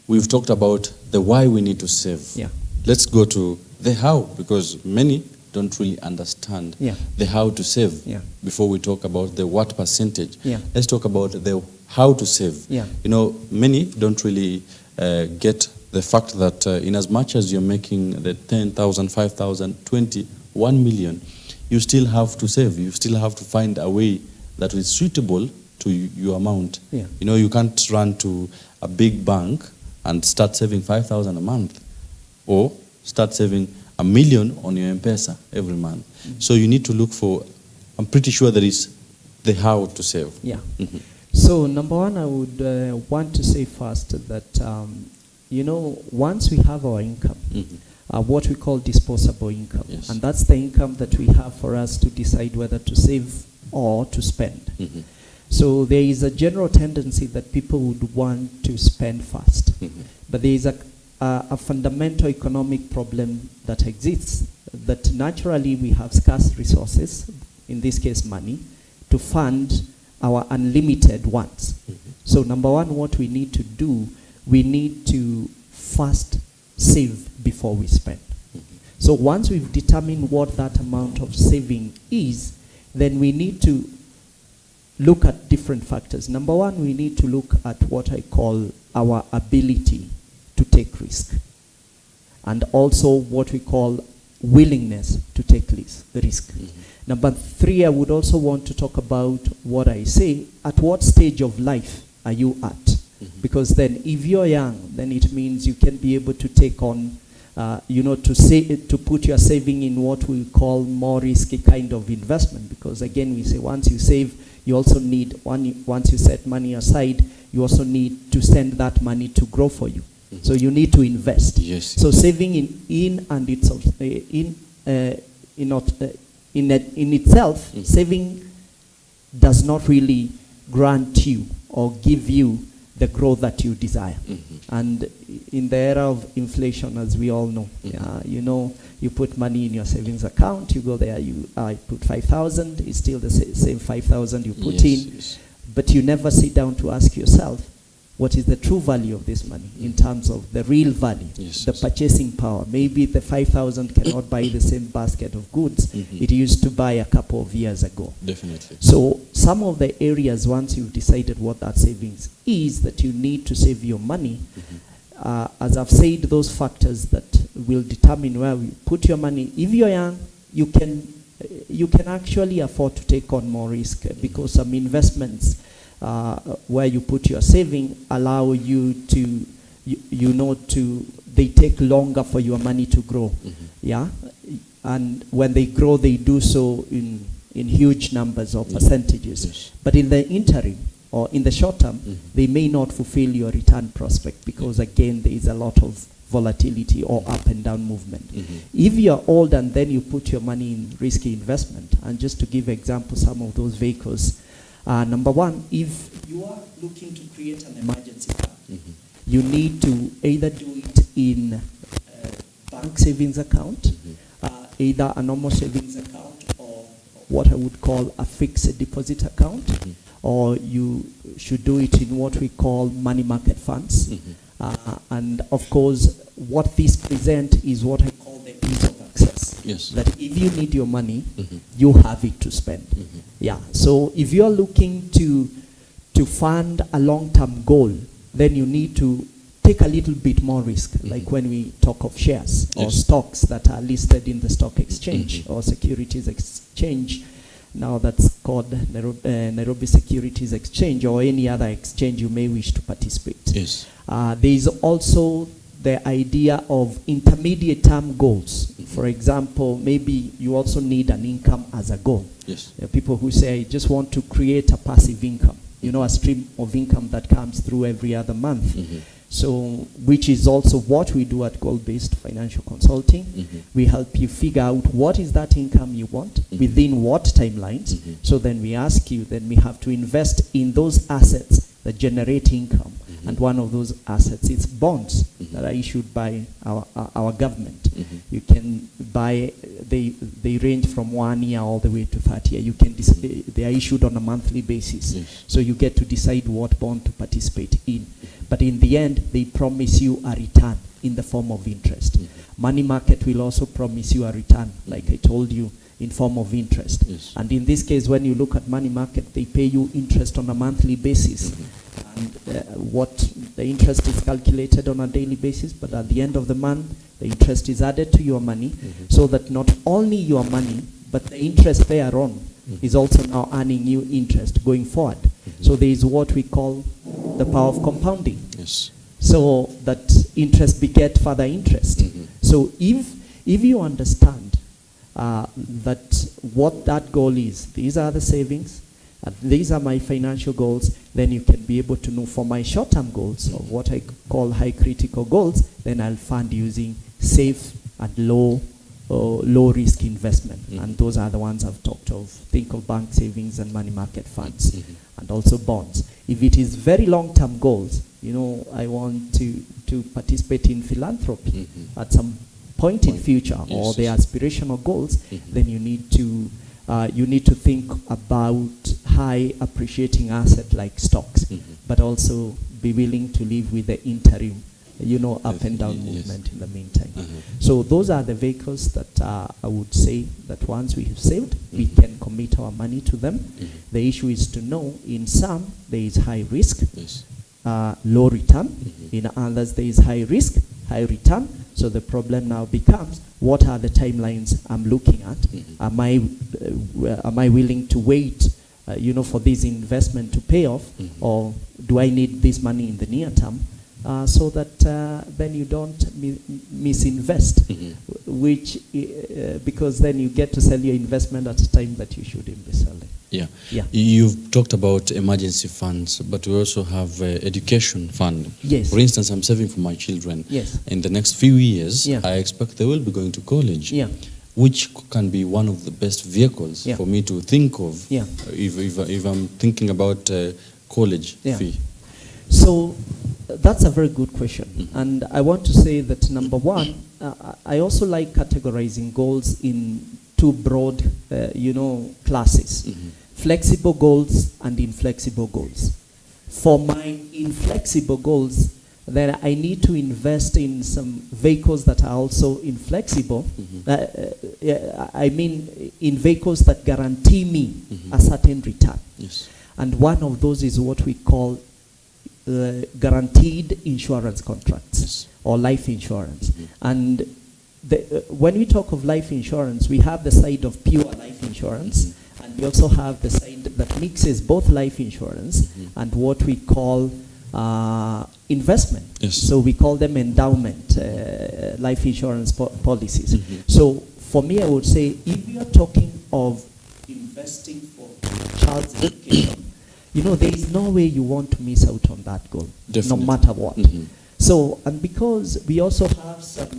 Speaker 5: we've talked about the why we need to save. Let's go to the how, because many don't really understand the how to save before we talk about the what percentage. Let's talk about the how to save. Many don't really get the fact that in as much as you're making the 10,000, 5,000, 20, 1 million, you still have to save. You still have to find a way that is suitable to your amount. You can't run to a big bank and start saving 5,000 a month, or start saving $1 million on your M-Pesa every month. So you need to look for, I'm pretty sure there is the how to save.
Speaker 4: So number one, I would want to say first that, once we have our income, what we call disposable income, and that's the income that we have for us to decide whether to save or to spend. So there is a general tendency that people would want to spend fast, but there is a fundamental economic problem that exists, that naturally we have scarce resources, in this case money, to fund our unlimited wants. So number one, what we need to do, we need to first save before we spend. So once we've determined what that amount of saving is, then we need to look at different factors. Number one, we need to look at what I call our ability to take risk, and also what we call willingness to take the risk. Number three, I would also want to talk about what I say, at what stage of life are you at? Because then if you're young, then it means you can be able to take on, to put your saving in what we call more risky kind of investment. Because again, we say once you save, you also need, once you set money aside, you also need to send that money to grow for you. So you need to invest. So saving in itself, saving does not really grant you or give you the growth that you desire. And in the era of inflation, as we all know, you put money in your savings account, you go there, I put 5,000, it's still the same 5,000 you put in, but you never sit down to ask yourself, what is the true value of this money in terms of the real value, the purchasing power? Maybe the 5,000 cannot buy the same basket of goods it used to buy a couple of years ago.
Speaker 5: Definitely.
Speaker 4: So some of the areas, once you've decided what that savings is, that you need to save your money, as I've said, those factors that will determine where you put your money. If you're young, you can you can actually afford to take on more risk because some investments where you put your saving allow you to, they take longer for your money to grow. Yeah, and when they grow, they do so in huge numbers or percentages. But in the interim or in the short term, they may not fulfill your return prospect because again, there is a lot of volatility or up and down movement. If you're old and then you put your money in risky investment, and just to give example, some of those vehicles, number one, if you are looking to create an emergency fund, you need to either do it in a bank savings account, either a normal savings account or what I would call a fixed deposit account, or you should do it in what we call money market funds. And of course, what these present is what I call the ease of access.
Speaker 5: Yes.
Speaker 4: That if you need your money, you have it to spend. Yeah. So if you're looking to fund a long-term goal, then you need to take a little bit more risk, like when we talk of shares or stocks that are listed in the stock exchange or securities exchange. Now that's called Nairobi Securities Exchange, or any other exchange you may wish to participate.
Speaker 5: Yes.
Speaker 4: There is also the idea of intermediate term goals. For example, maybe you also need an income as a goal.
Speaker 5: Yes.
Speaker 4: There are people who say, I just want to create a passive income, a stream of income that comes through every other month. So, which is also what we do at Goal-Based Financial Consulting. We help you figure out what is that income you want, within what timelines. So then we ask you, then we have to invest in those assets that generate income. And one of those assets is bonds that are issued by our government. You can buy, they range from 1 year all the way to 30 years. They are issued on a monthly basis. So you get to decide what bond to participate in. But in the end, they promise you a return in the form of interest. Money market will also promise you a return, like I told you, in form of interest. And in this case, when you look at money market, they pay you interest on a monthly basis. And what the interest is calculated on a daily basis, but at the end of the month, the interest is added to your money, so that not only your money, but the interest thereon is also now earning you interest going forward. So there is what we call the power of compounding.
Speaker 5: Yes.
Speaker 4: So that interest beget further interest. So if you understand that what that goal is, these are the savings, these are my financial goals, then you can be able to know for my short-term goals, or what I call high critical goals, then I'll fund using safe and low risk investment. And those are the ones I've talked of. Think of bank savings and money market funds, and also bonds. If it is very long-term goals, I want to participate in philanthropy at some point in future, or the aspirational goals, then you need to think about high appreciating asset like stocks, but also be willing to live with the interim, up and down movement in the meantime. So those are the vehicles that I would say that once we have saved, we can commit our money to them. The issue is to know, in some there is high risk, low return. In others there is high risk, high return. So the problem now becomes, what are the timelines I'm looking at? Am I willing to wait, for this investment to pay off, or do I need this money in the near term? So that then you don't misinvest, because then you get to sell your investment at a time that you shouldn't be selling.
Speaker 5: Yeah. You've talked about emergency funds, but we also have education fund.
Speaker 4: Yes.
Speaker 5: For instance, I'm saving for my children.
Speaker 4: Yes.
Speaker 5: In the next few years, I expect they will be going to college.
Speaker 4: Yeah.
Speaker 5: Which can be one of the best vehicles for me to think of if I'm thinking about college fee.
Speaker 4: So that's a very good question. And I want to say that, number one, I also like categorizing goals in two broad, classes. Flexible goals and inflexible goals. For my inflexible goals, then I need to invest in some vehicles that are also inflexible. I mean, in vehicles that guarantee me a certain return.
Speaker 5: Yes.
Speaker 4: And one of those is what we call guaranteed insurance contracts, or life insurance. And when we talk of life insurance, we have the side of pure life insurance. insurance, and we also have the side that mixes both life insurance and what we call investment.
Speaker 5: Yes.
Speaker 4: So we call them endowment life insurance policies. So for me, I would say if we are talking of investing for child's education, you know, there is no way you want to miss out on that goal,
Speaker 5: Definitely.
Speaker 4: no matter what. So, and because we also have some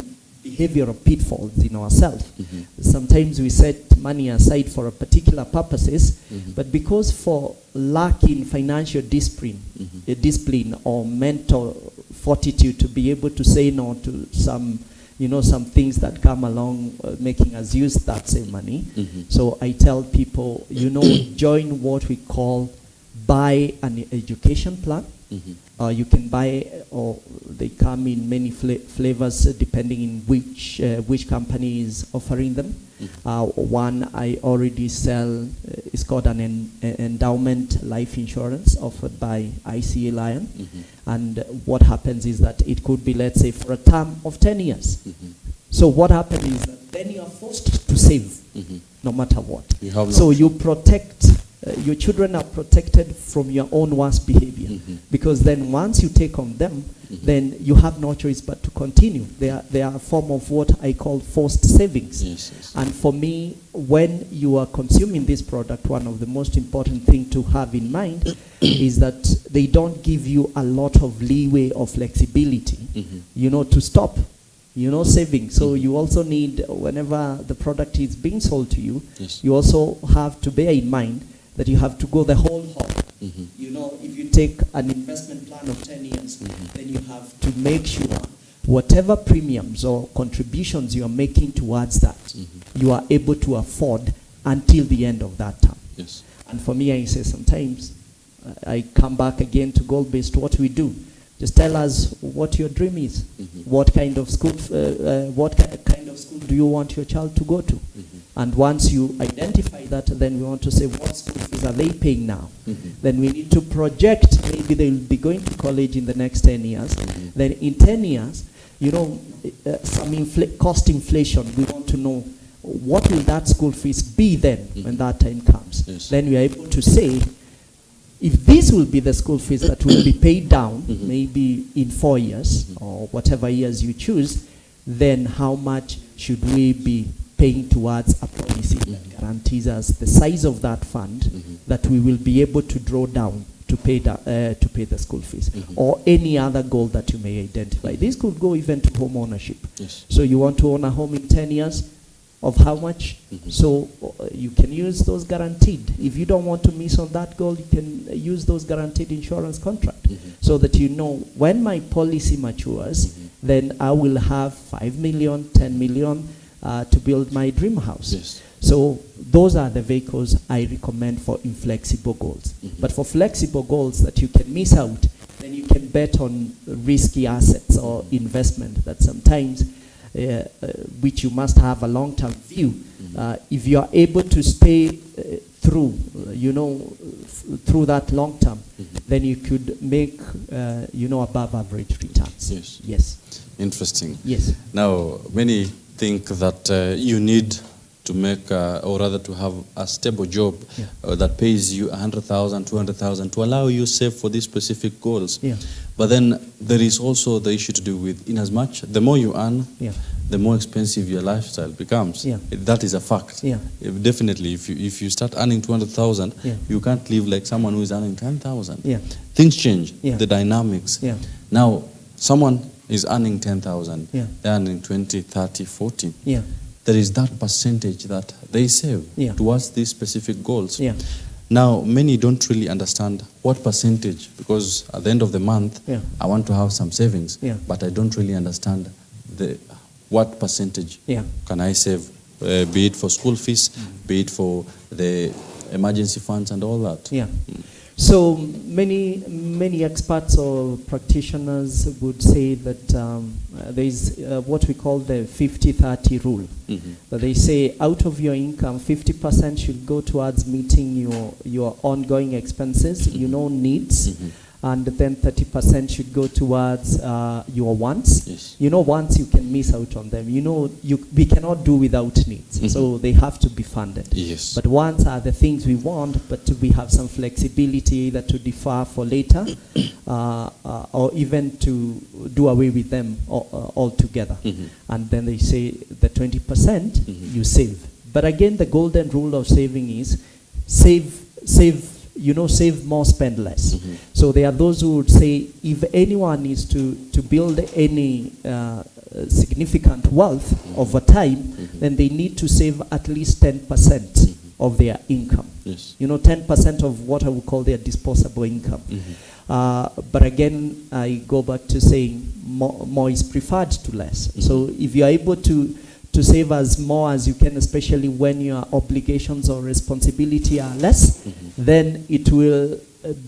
Speaker 4: behavioral pitfalls in ourselves, sometimes we set money aside for a particular purposes, but because for lacking financial discipline or mental fortitude to be able to say no to some, you know, some things that come along making us use that same money. So I tell people, you know, join what we call buy an education plan. You can buy, or they come in many flavors depending in which company is offering them. One I already sell is called an endowment life insurance offered by ICA Lion. And what happens is that it could be, let's say, for a term of 10 years. So what happens is that then you are forced to save no matter what. So you protect, your children are protected from your own worst behavior, because then once you take on them, then you have no choice but to continue. They are a form of what I call forced savings. And for me, when you are consuming this product, one of the most important things to have in mind is that they don't give you a lot of leeway or flexibility, you know, to stop, you know, saving. So you also need, whenever the product is being sold to you, you also have to bear in mind that you have to go the whole hog. You know, if you take an investment plan of 10 years, then you have to make sure whatever premiums or contributions you are making towards that, you are able to afford until the end of that term. And for me, I say sometimes, I come back again to goal-based, what we do. Just tell us what your dream is. What kind of school, do you want your child to go to? And once you identify that, then we want to say, what school fees are they paying now? Then we need to project, maybe they'll be going to college in the next 10 years. Then in 10 years, you know, some cost inflation, we want to know what will that school fees be then when that time comes. Then we are able to say, if this will be the school fees that will be paid down, maybe in 4 years, or whatever years you choose, then how much should we be paying towards a policy that guarantees us the size of that fund that we will be able to draw down to pay the school fees, or any other goal that you may identify. This could go even to home ownership. So you want to own a home in 10 years, of how much? So you can use those guaranteed. If you don't want to miss on that goal, you can use those guaranteed insurance contract, so that you know when my policy matures, then I will have 5 million, 10 million to build my dream house. So those are the vehicles I recommend for inflexible goals. But for flexible goals that you can miss out, then you can bet on risky assets or investment that sometimes, which you must have a long-term view. If you are able to stay through, you know, through that long term, then you could make, you know, above average returns. Yes.
Speaker 5: Interesting.
Speaker 4: Yes.
Speaker 5: Now, many think that you need to make, or rather to have a stable job that pays you 100,000, 200,000 to allow you save for these specific goals. But then there is also the issue to do with, in as much, the more you earn, the more expensive your lifestyle becomes. That is a fact. Definitely, if you start earning 200,000, you can't live like someone who is earning 10,000. Things change, the dynamics. Now, someone is earning 10,000, they're earning 20, 30, 40. There is that percentage that they save towards these specific goals. Now, many don't really understand what percentage, because at the end of the month, I want to have some savings, but I don't really understand what percentage can I save, be it for school fees, be it for the emergency funds and all that.
Speaker 4: So many experts or practitioners would say that there is what we call the 50-30 rule. That they say out of your income, 50% should go towards meeting your ongoing expenses, you know, needs. and then 30% should go towards your wants.
Speaker 5: Yes.
Speaker 4: You know, wants you can miss out on them. You know, we cannot do without needs, so they have to be funded.
Speaker 5: Yes.
Speaker 4: But wants are the things we want, but we have some flexibility either to defer for later, or even to do away with them altogether. And then they say the 20% you save. But again, the golden rule of saving is save more, spend less. So there are those who would say if anyone is to build any significant wealth over time, then they need to save at least 10% of their income.
Speaker 5: Yes.
Speaker 4: 10% of what I would call their disposable income. But again, I go back to saying more is preferred to less. So if you are able to save as more as you can, especially when your obligations or responsibility are less, then it will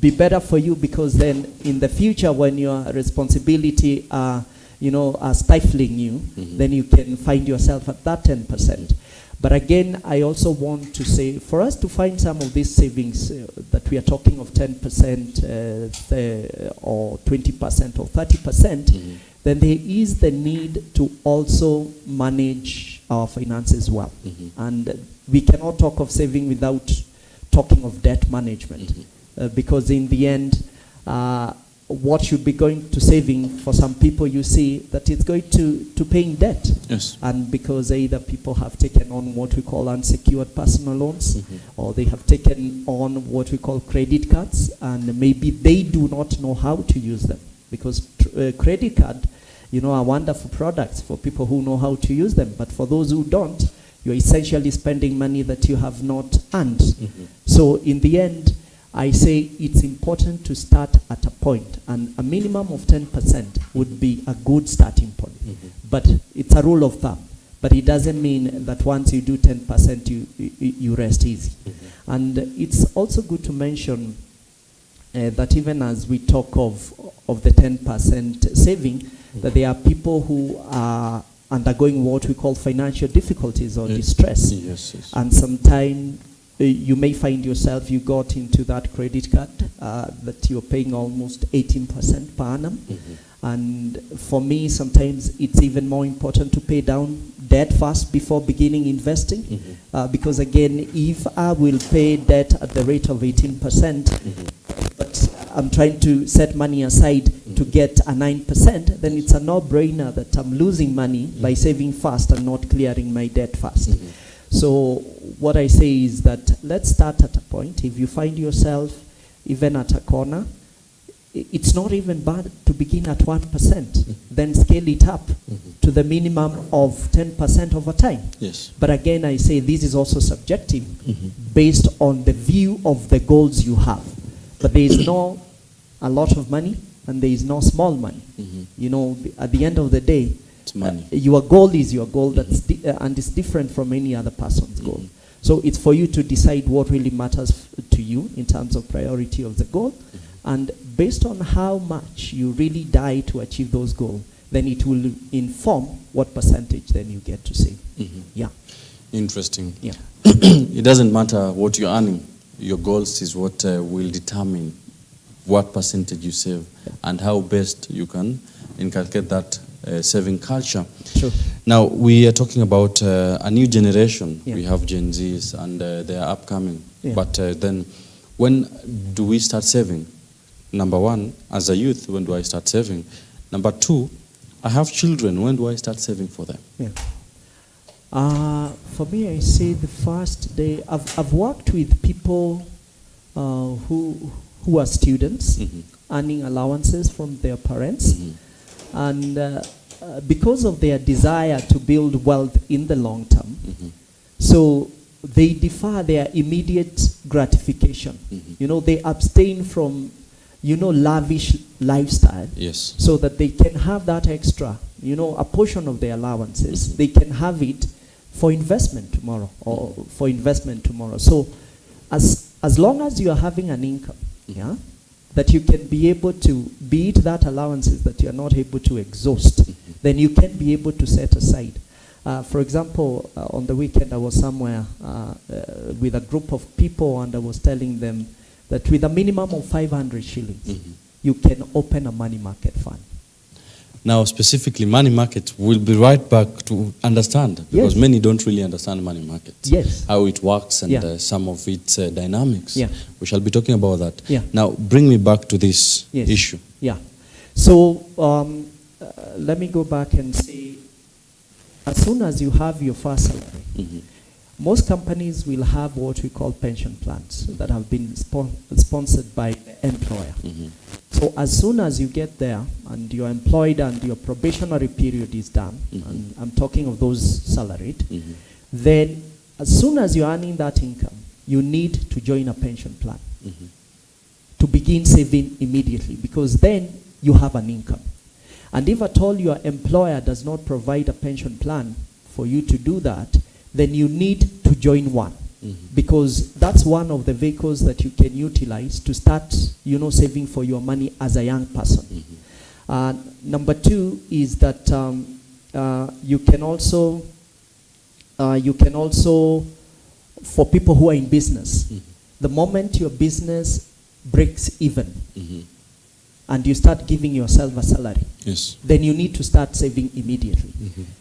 Speaker 4: be better for you, because then in the future when your responsibility are stifling you, then you can find yourself at that 10%. But again, I also want to say, for us to find some of these savings that we are talking of 10% or 20% or 30%, then there is the need to also manage our finances well. And we cannot talk of saving without talking of debt management, because in the end, what should be going to saving for some people, you see that it's going to paying debt.
Speaker 5: Yes.
Speaker 4: And because either people have taken on what we call unsecured personal loans, or they have taken on what we call credit cards, and maybe they do not know how to use them. Because credit card, are wonderful products for people who know how to use them. But for those who don't, you're essentially spending money that you have not earned. So in the end, I say it's important to start at a point, and a minimum of 10% would be a good starting point. But it's a rule of thumb. But it doesn't mean that once you do 10%, you rest easy. And it's also good to mention that even as we talk of the 10% saving, that there are people who are undergoing what we call financial difficulties or distress. And sometimes you may find yourself, you got into that credit card that you're paying almost 18% per annum. And for me, sometimes it's even more important to pay down debt first before beginning investing. Because again, if I will pay debt at the rate of 18%, but I'm trying to set money aside to get a 9%, then it's a no-brainer that I'm losing money by saving fast and not clearing my debt fast. So what I say is that let's start at a point. If you find yourself even at a corner, it's not even bad to begin at 1%, then scale it up to the minimum of 10% over time.
Speaker 5: Yes.
Speaker 4: But again, I say this is also subjective based on the view of the goals you have. But there is no a lot of money and there is no small money. At the end of the day,
Speaker 5: it's money.
Speaker 4: Your goal is your goal, and it's different from any other person's goal. So it's for you to decide what really matters to you in terms of priority of the goal. And based on how much you really die to achieve those goals, then it will inform what percentage then you get to save. Yeah.
Speaker 5: Interesting.
Speaker 4: Yeah.
Speaker 5: It doesn't matter what you're earning. Your goals is what will determine what percentage you save and how best you can inculcate that saving culture.
Speaker 4: Sure.
Speaker 5: Now, we are talking about a new generation.
Speaker 4: Yeah.
Speaker 5: We have Gen Zs and they are upcoming.
Speaker 4: Yeah.
Speaker 5: But then, when do we start saving? Number one, as a youth, when do I start saving? Number two, I have children. When do I start saving for them?
Speaker 4: Yeah. For me, I say the first day. I've worked with people who are students, earning allowances from their parents, and because of their desire to build wealth in the long term, so they defer their immediate gratification. They abstain from lavish lifestyle,
Speaker 5: yes,
Speaker 4: so that they can have that extra, a portion of their allowances, they can have it for investment tomorrow, So as long as you are having an income, that you can be able to beat that allowances that you are not able to exhaust, then you can be able to set aside. For example, on the weekend I was somewhere with a group of people and I was telling them that with a minimum of 500 shillings, you can open a money market fund.
Speaker 5: Now, specifically, money markets, we'll be right back to understand, because many don't really understand money markets.
Speaker 4: Yes.
Speaker 5: How it works and
Speaker 4: Yeah.
Speaker 5: some of its dynamics.
Speaker 4: Yeah.
Speaker 5: We shall be talking about that.
Speaker 4: Yeah.
Speaker 5: Now, bring me back to this
Speaker 4: Yes.
Speaker 5: issue.
Speaker 4: Yeah. So let me go back and say, as soon as you have your first salary, most companies will have what we call pension plans that have been sponsored by the employer. So as soon as you get there and you're employed and your probationary period is done, and I'm talking of those salaried, then as soon as you're earning that income, you need to join a pension plan to begin saving immediately, because then you have an income. And if at all your employer does not provide a pension plan for you to do that, then you need to join one. Because that's one of the vehicles that you can utilize to start, saving for your money as a young person. Number two is that you can also, for people who are in business, the moment your business breaks even, and you start giving yourself a salary, then you need to start saving immediately.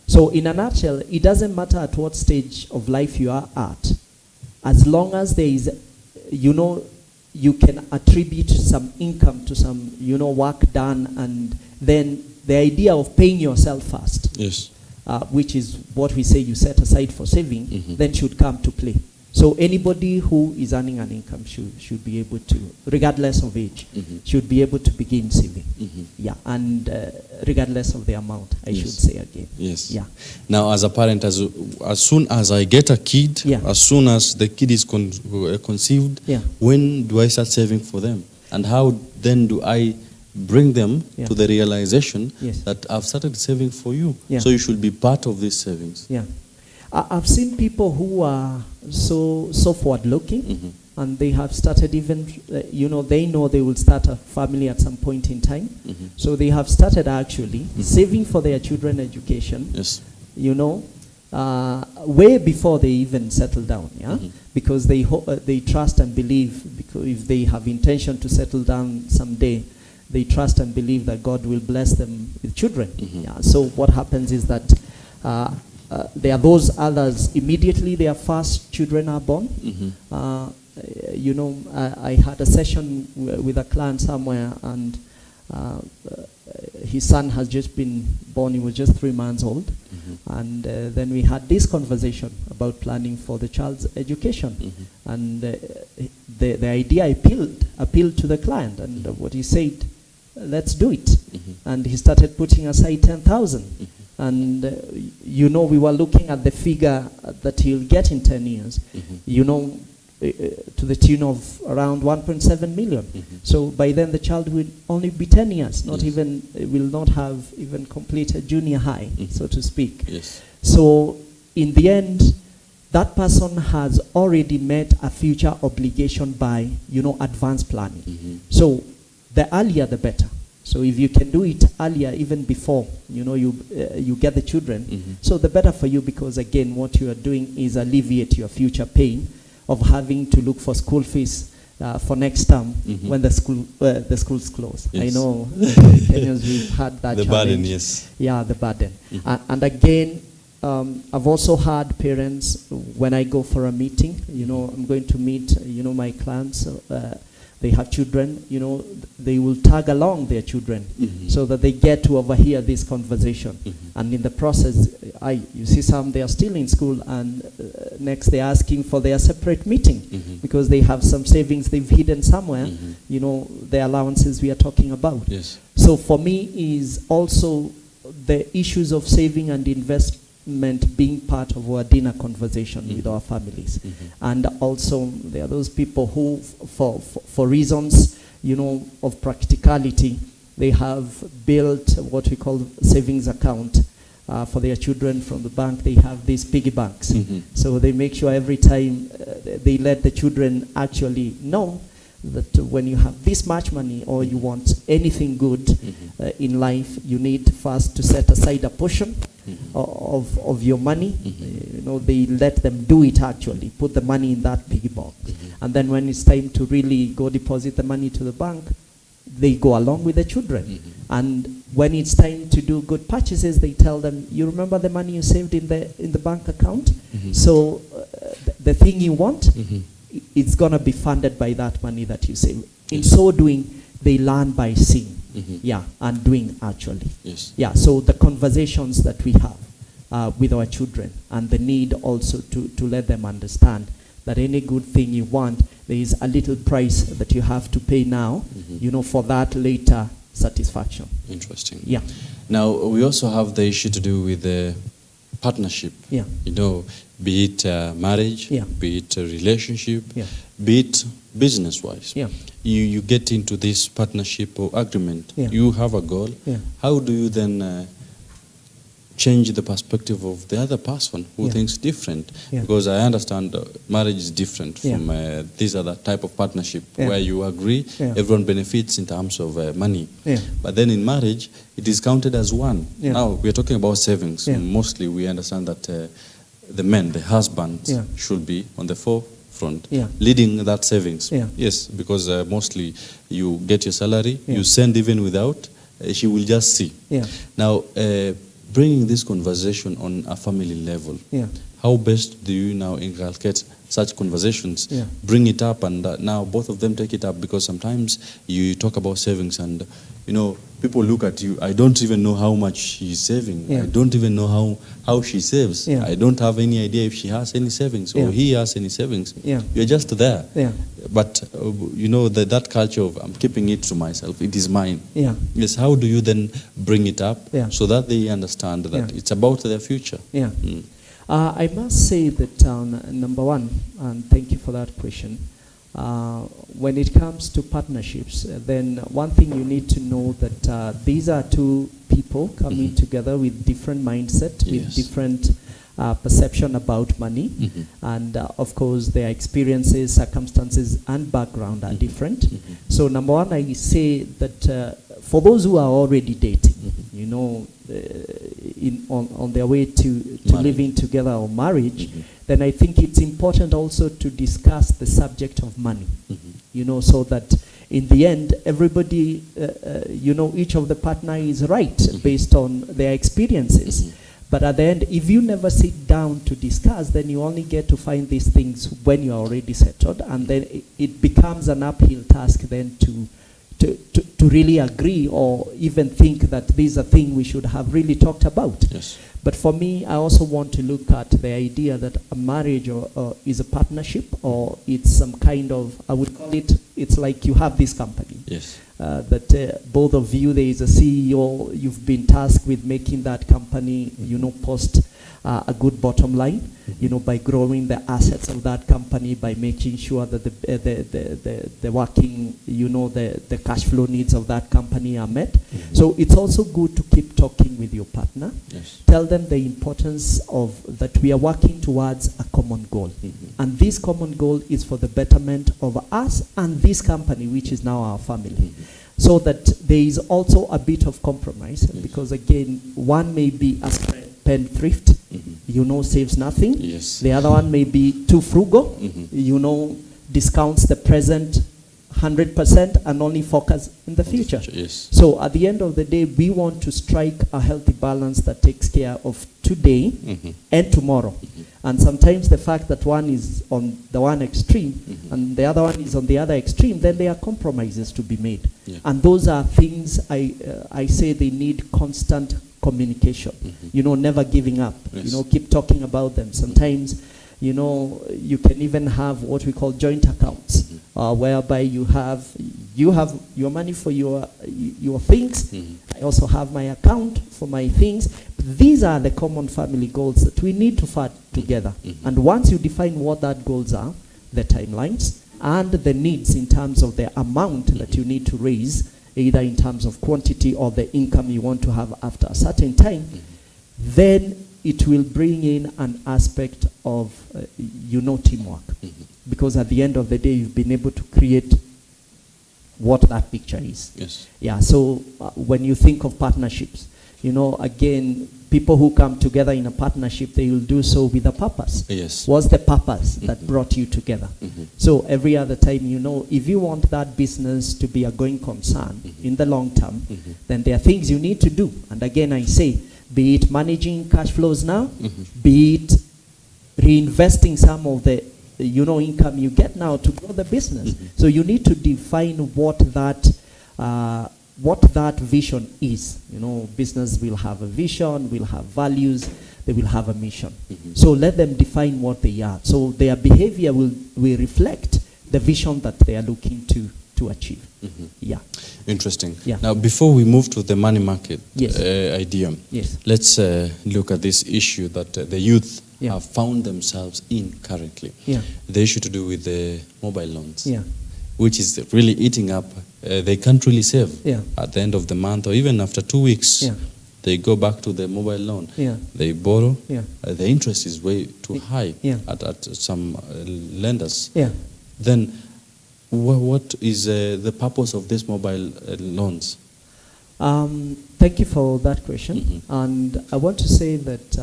Speaker 4: So in a nutshell, it doesn't matter at what stage of life you are at, as long as there is, you can attribute some income to some, work done, and then the idea of paying yourself first, which is what we say you set aside for saving, then should come to play. So anybody who is earning an income should be able to, regardless of age, should be able to begin saving. Yeah, and regardless of the amount, I should say again.
Speaker 5: Yes.
Speaker 4: Yeah.
Speaker 5: Now, as a parent, as soon as I get a kid, as soon as the kid is conceived, when do I start saving for them? And how then do I bring them to the realization that I've started saving for you? So you should be part of these savings.
Speaker 4: Yeah. I've seen people who are so forward-looking, and they have started even, they know they will start a family at some point in time. So they have started actually saving for their children's education, way before they even settle down, because they trust and believe, because if they have intention to settle down someday, they trust and believe that God will bless them with children. So what happens is that there are those others, immediately their first children are born. I had a session with a client somewhere, and his son has just been born. He was just 3 months old. And then we had this conversation about planning for the child's education. And the idea appealed to the client, and what he said, let's do it. And he started putting aside 10,000. And we were looking at the figure that he'll get in 10 years, to the tune of around 1.7 million. So by then the child will only be 10 years, will not have even completed junior high, so to speak. So in the end, that person has already met a future obligation by, advanced planning. So the earlier the better. So if you can do it earlier, even before you get the children, so the better for you, because again, what you are doing is alleviate your future pain of having to look for school fees for next term when the schools close. I know Kenyans, we've had that
Speaker 5: the
Speaker 4: challenge.
Speaker 5: burden, yes.
Speaker 4: Yeah, the burden. And again, I've also had parents, when I go for a meeting, I'm going to meet, my clients. They have children, they will tag along their children so that they get to overhear this conversation. And in the process, you see some, they are still in school, and next they're asking for their separate meeting because they have some savings they've hidden somewhere, the allowances we are talking about. So for me is also the issues of saving and investment being part of our dinner conversation with our families. And also there are those people who for reasons of practicality, they have built what we call savings account for their children from the bank. They have these piggy banks. So they make sure every time they let the children actually know that when you have this much money or you want anything good in life, you need first to set aside a portion of your money. They let them do it actually, put the money in that piggy box. And then when it's time to really go deposit the money to the bank, they go along with the children. And when it's time to do good purchases, they tell them, you remember the money you saved in the bank account? So the thing you want, it's going to be funded by that money that you save. In so doing, they learn by seeing, and doing actually. So the conversations that we have with our children, and the need also to let them understand that any good thing you want, there is a little price that you have to pay now, for that later satisfaction.
Speaker 5: Interesting.
Speaker 4: Yeah.
Speaker 5: Now, we also have the issue to do with the partnership.
Speaker 4: Yeah.
Speaker 5: Be it marriage, be it a relationship, be it business-wise.
Speaker 4: Yeah.
Speaker 5: You get into this partnership or agreement.
Speaker 4: Yeah.
Speaker 5: You have a goal.
Speaker 4: Yeah.
Speaker 5: How do you then change the perspective of the other person who thinks different? Because I understand marriage is different from this other type of partnership where you agree, everyone benefits in terms of money. But then in marriage, it is counted as one. Now, we are talking about savings. Mostly we understand that the men, the husband, should be on the forefront, leading that savings. Yes, because mostly you get your salary, you send even without, she will just see. Now, bringing this conversation on a family level, how best do you now inculcate such conversations, bring it up, and now both of them take it up? Because sometimes you talk about savings and, people look at you, I don't even know how much she's saving. I don't even know how she saves. I don't have any idea if she has any savings or he has any savings. You're just there. But, that culture of I'm keeping it to myself, it is mine. Yes, how do you then bring it up so that they understand that it's about their future?
Speaker 4: I must say that, number one, and thank you for that question, when it comes to partnerships, then one thing you need to know that these are two people coming together with different mindset, with different perception about money, and of course their experiences, circumstances, and background are different. So number one, I say that for those who are already dating, on their way to living together or marriage, then I think it's important also to discuss the subject of money, so that in the end, everybody, each of the partner is right based on their experiences. But at the end, if you never sit down to discuss, then you only get to find these things when you're already settled, and then it becomes an uphill task then to really agree or even think that this is a thing we should have really talked about. But for me, I also want to look at the idea that a marriage is a partnership, or it's some kind of, I would call it, it's like you have this company. That both of you, there is a CEO, you've been tasked with making that company, post a good bottom line, by growing the assets of that company, by making sure that the working, the cash flow needs of that company are met. So it's also good to keep talking with your partner. Tell them the importance of that we are working towards a common goal. And this common goal is for the betterment of us and this company, which is now our family. So that there is also a bit of compromise, because again, one may be a spendthrift, saves nothing. The other one may be too frugal, discounts the present 100% and only focus in the future. So at the end of the day, we want to strike a healthy balance that takes care of today and tomorrow. And sometimes the fact that one is on the one extreme and the other one is on the other extreme, then there are compromises to be made. And those are things I say they need constant communication, never giving up, keep talking about them. Sometimes, you can even have what we call joint accounts, whereby you have your money for your things. I also have my account for my things. But these are the common family goals that we need to fight together. And once you define what that goals are, the timelines, and the needs in terms of the amount that you need to raise, either in terms of quantity or the income you want to have after a certain time, then it will bring in an aspect of, teamwork. Because at the end of the day, you've been able to create what that picture is. So when you think of partnerships, again, people who come together in a partnership, they will do so with a purpose.
Speaker 5: Yes.
Speaker 4: What's the purpose that brought you together? So every other time, if you want that business to be a going concern in the long term, then there are things you need to do. And again, I say, be it managing cash flows now, be it reinvesting some of the income you get now to grow the business. So you need to define what that vision is. Business will have a vision, will have values, they will have a mission. So let them define what they are. So their behavior will reflect the vision that they are looking to achieve. Yeah.
Speaker 5: Interesting.
Speaker 4: Yeah.
Speaker 5: Now, before we move to the money market idea,
Speaker 4: yes,
Speaker 5: let's look at this issue that the youth
Speaker 4: Yeah.
Speaker 5: have found themselves in currently.
Speaker 4: Yeah.
Speaker 5: The issue to do with the mobile loans,
Speaker 4: Yeah.
Speaker 5: which is really eating up. They can't really save
Speaker 4: Yeah.
Speaker 5: at the end of the month, or even after 2 weeks.
Speaker 4: Yeah.
Speaker 5: They go back to the mobile loan.
Speaker 4: Yeah.
Speaker 5: They borrow.
Speaker 4: Yeah.
Speaker 5: The interest is way too high
Speaker 4: Yeah.
Speaker 5: at some lenders.
Speaker 4: Yeah.
Speaker 5: Then what is the purpose of these mobile loans?
Speaker 4: Thank you for that question. And I want to say that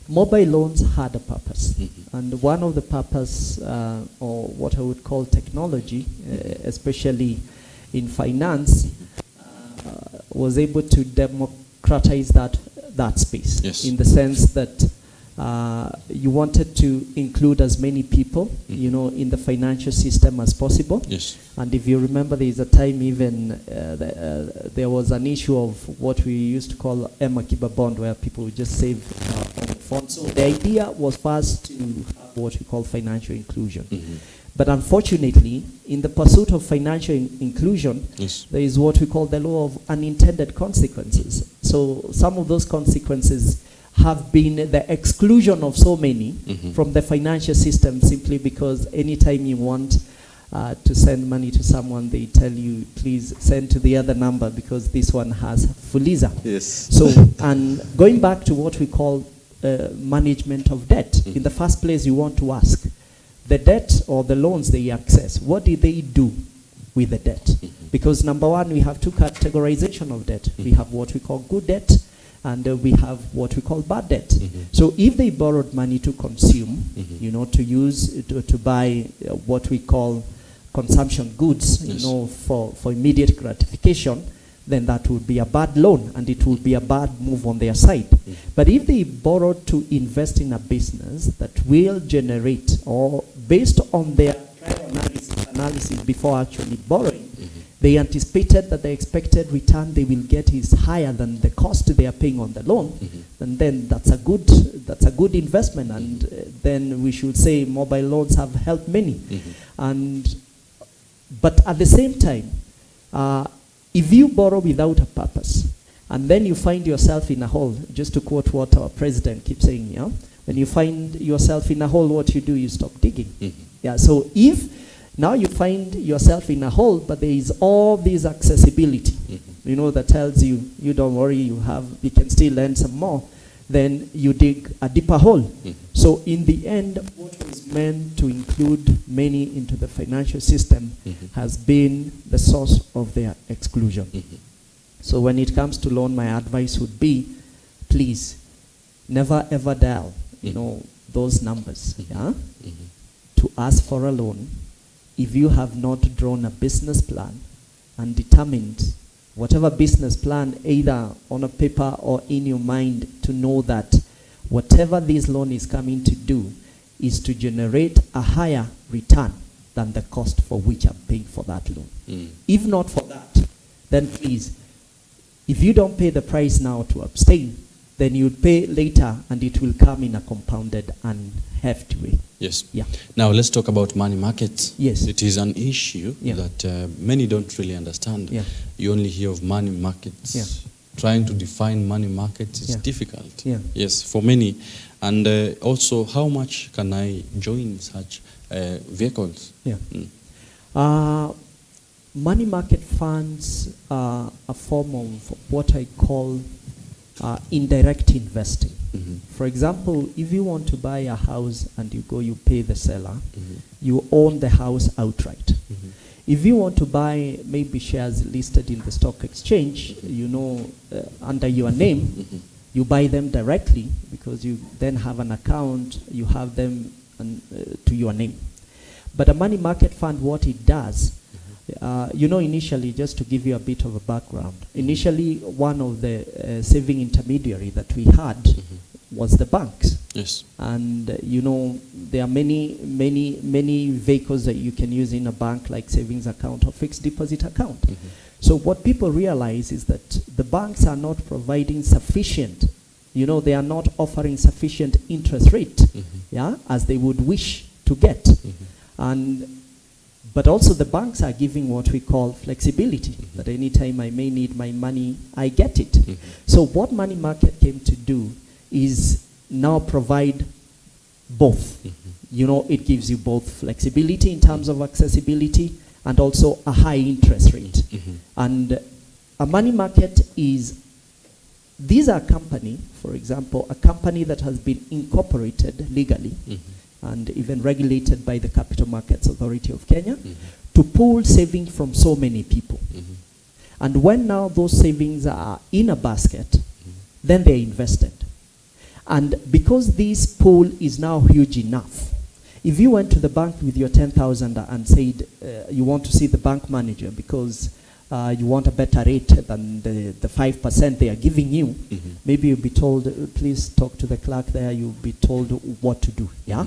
Speaker 4: mobile loans had a purpose. And one of the purpose, or what I would call technology, especially in finance, was able to democratize that space.
Speaker 5: Yes.
Speaker 4: In the sense that you wanted to include as many people, in the financial system as possible.
Speaker 5: Yes.
Speaker 4: And if you remember, there is a time even there was an issue of what we used to call Emakiba bond, where people would just save on funds. So the idea was first to have what we call financial inclusion. But unfortunately, in the pursuit of financial inclusion,
Speaker 5: Yes.
Speaker 4: there is what we call the law of unintended consequences. So some of those consequences have been the exclusion of so many from the financial system, simply because anytime you want to send money to someone, they tell you, please send to the other number because this one has Fuliza.
Speaker 5: Yes.
Speaker 4: So, and going back to what we call management of debt, in the first place you want to ask, the debt or the loans they access, what did they do with the debt? Because number one, we have two categorization of debt. We have what we call good debt, and we have what we call bad debt. So if they borrowed money to consume, to use, to buy what we call consumption goods, for immediate gratification, then that would be a bad loan, and it would be a bad move on their side. But if they borrowed to invest in a business that will generate, or based on their analysis before actually borrowing, they anticipated that the expected return they will get is higher than the cost they are paying on the loan, and then that's a good investment, and then we should say mobile loans have helped many. But at the same time, if you borrow without a purpose, and then you find yourself in a hole, just to quote what our president keeps saying, when you find yourself in a hole, what you do, you stop digging. Yeah. So if now you find yourself in a hole, but there is all this accessibility, that tells you, you don't worry, you can still learn some more, then you dig a deeper hole. So in the end, what was meant to include many into the financial system has been the source of their exclusion. So when it comes to loan, my advice would be, please, never ever dial, those numbers, to ask for a loan if you have not drawn a business plan and determined whatever business plan, either on a paper or in your mind, to know that whatever this loan is coming to do is to generate a higher return than the cost for which I'm paying for that loan. If not for that, then please, if you don't pay the price now to abstain, then you'll pay later, and it will come in a compounded and hefty way.
Speaker 5: Yes.
Speaker 4: Yeah.
Speaker 5: Now let's talk about money markets.
Speaker 4: Yes.
Speaker 5: It is an issue that many don't really understand.
Speaker 4: Yeah.
Speaker 5: You only hear of money markets.
Speaker 4: Yeah.
Speaker 5: Trying to define money markets is difficult.
Speaker 4: Yeah.
Speaker 5: Yes, for many. And also, how much can I join such vehicles?
Speaker 4: Yeah. Money market funds are a form of what I call indirect investing. For example, if you want to buy a house and you pay the seller, you own the house outright. If you want to buy maybe shares listed in the stock exchange, you know, under your name, you buy them directly because you then have an account, you have them to your name. But a money market fund, what it does, you know, initially, just to give you a bit of a background, initially one of the saving intermediary that we had was the banks.
Speaker 5: Yes.
Speaker 4: And you know, there are many vehicles that you can use in a bank, like savings account or fixed deposit account. So what people realize is that the banks are not providing sufficient, you know, they are not offering sufficient interest rate, yeah, as they would wish to get. But also the banks are giving what we call flexibility, that anytime I may need my money, I get it. So what money market came to do is now provide both. You know, it gives you both flexibility in terms of accessibility and also a high interest rate. And a money market is, these are company, for example, a company that has been incorporated legally and even regulated by the Capital Markets Authority of Kenya to pool savings from so many people. And when now those savings are in a basket, then they're invested. And because this pool is now huge enough, if you went to the bank with your 10,000 and said you want to see the bank manager because you want a better rate than the 5% they are giving you, maybe you'll be told, please talk to the clerk there, you'll be told what to do, yeah?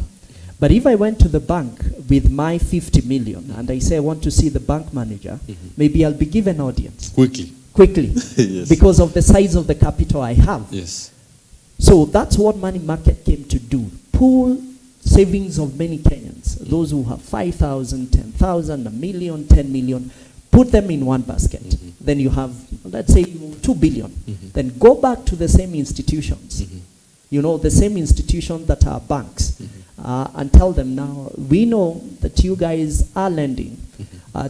Speaker 4: But if I went to the bank with my 50 million and I say I want to see the bank manager, maybe I'll be given audience. Quickly.
Speaker 5: Yes.
Speaker 4: Because of the size of the capital I have.
Speaker 5: Yes.
Speaker 4: So that's what money market came to do. Pool savings of many Kenyans. Those who have 5,000, 10,000, a million, 10 million, put them in one basket. Then you have, let's say, 2 billion. Then go back to the same institutions. You know, the same institutions that are banks. And tell them now, we know that you guys are lending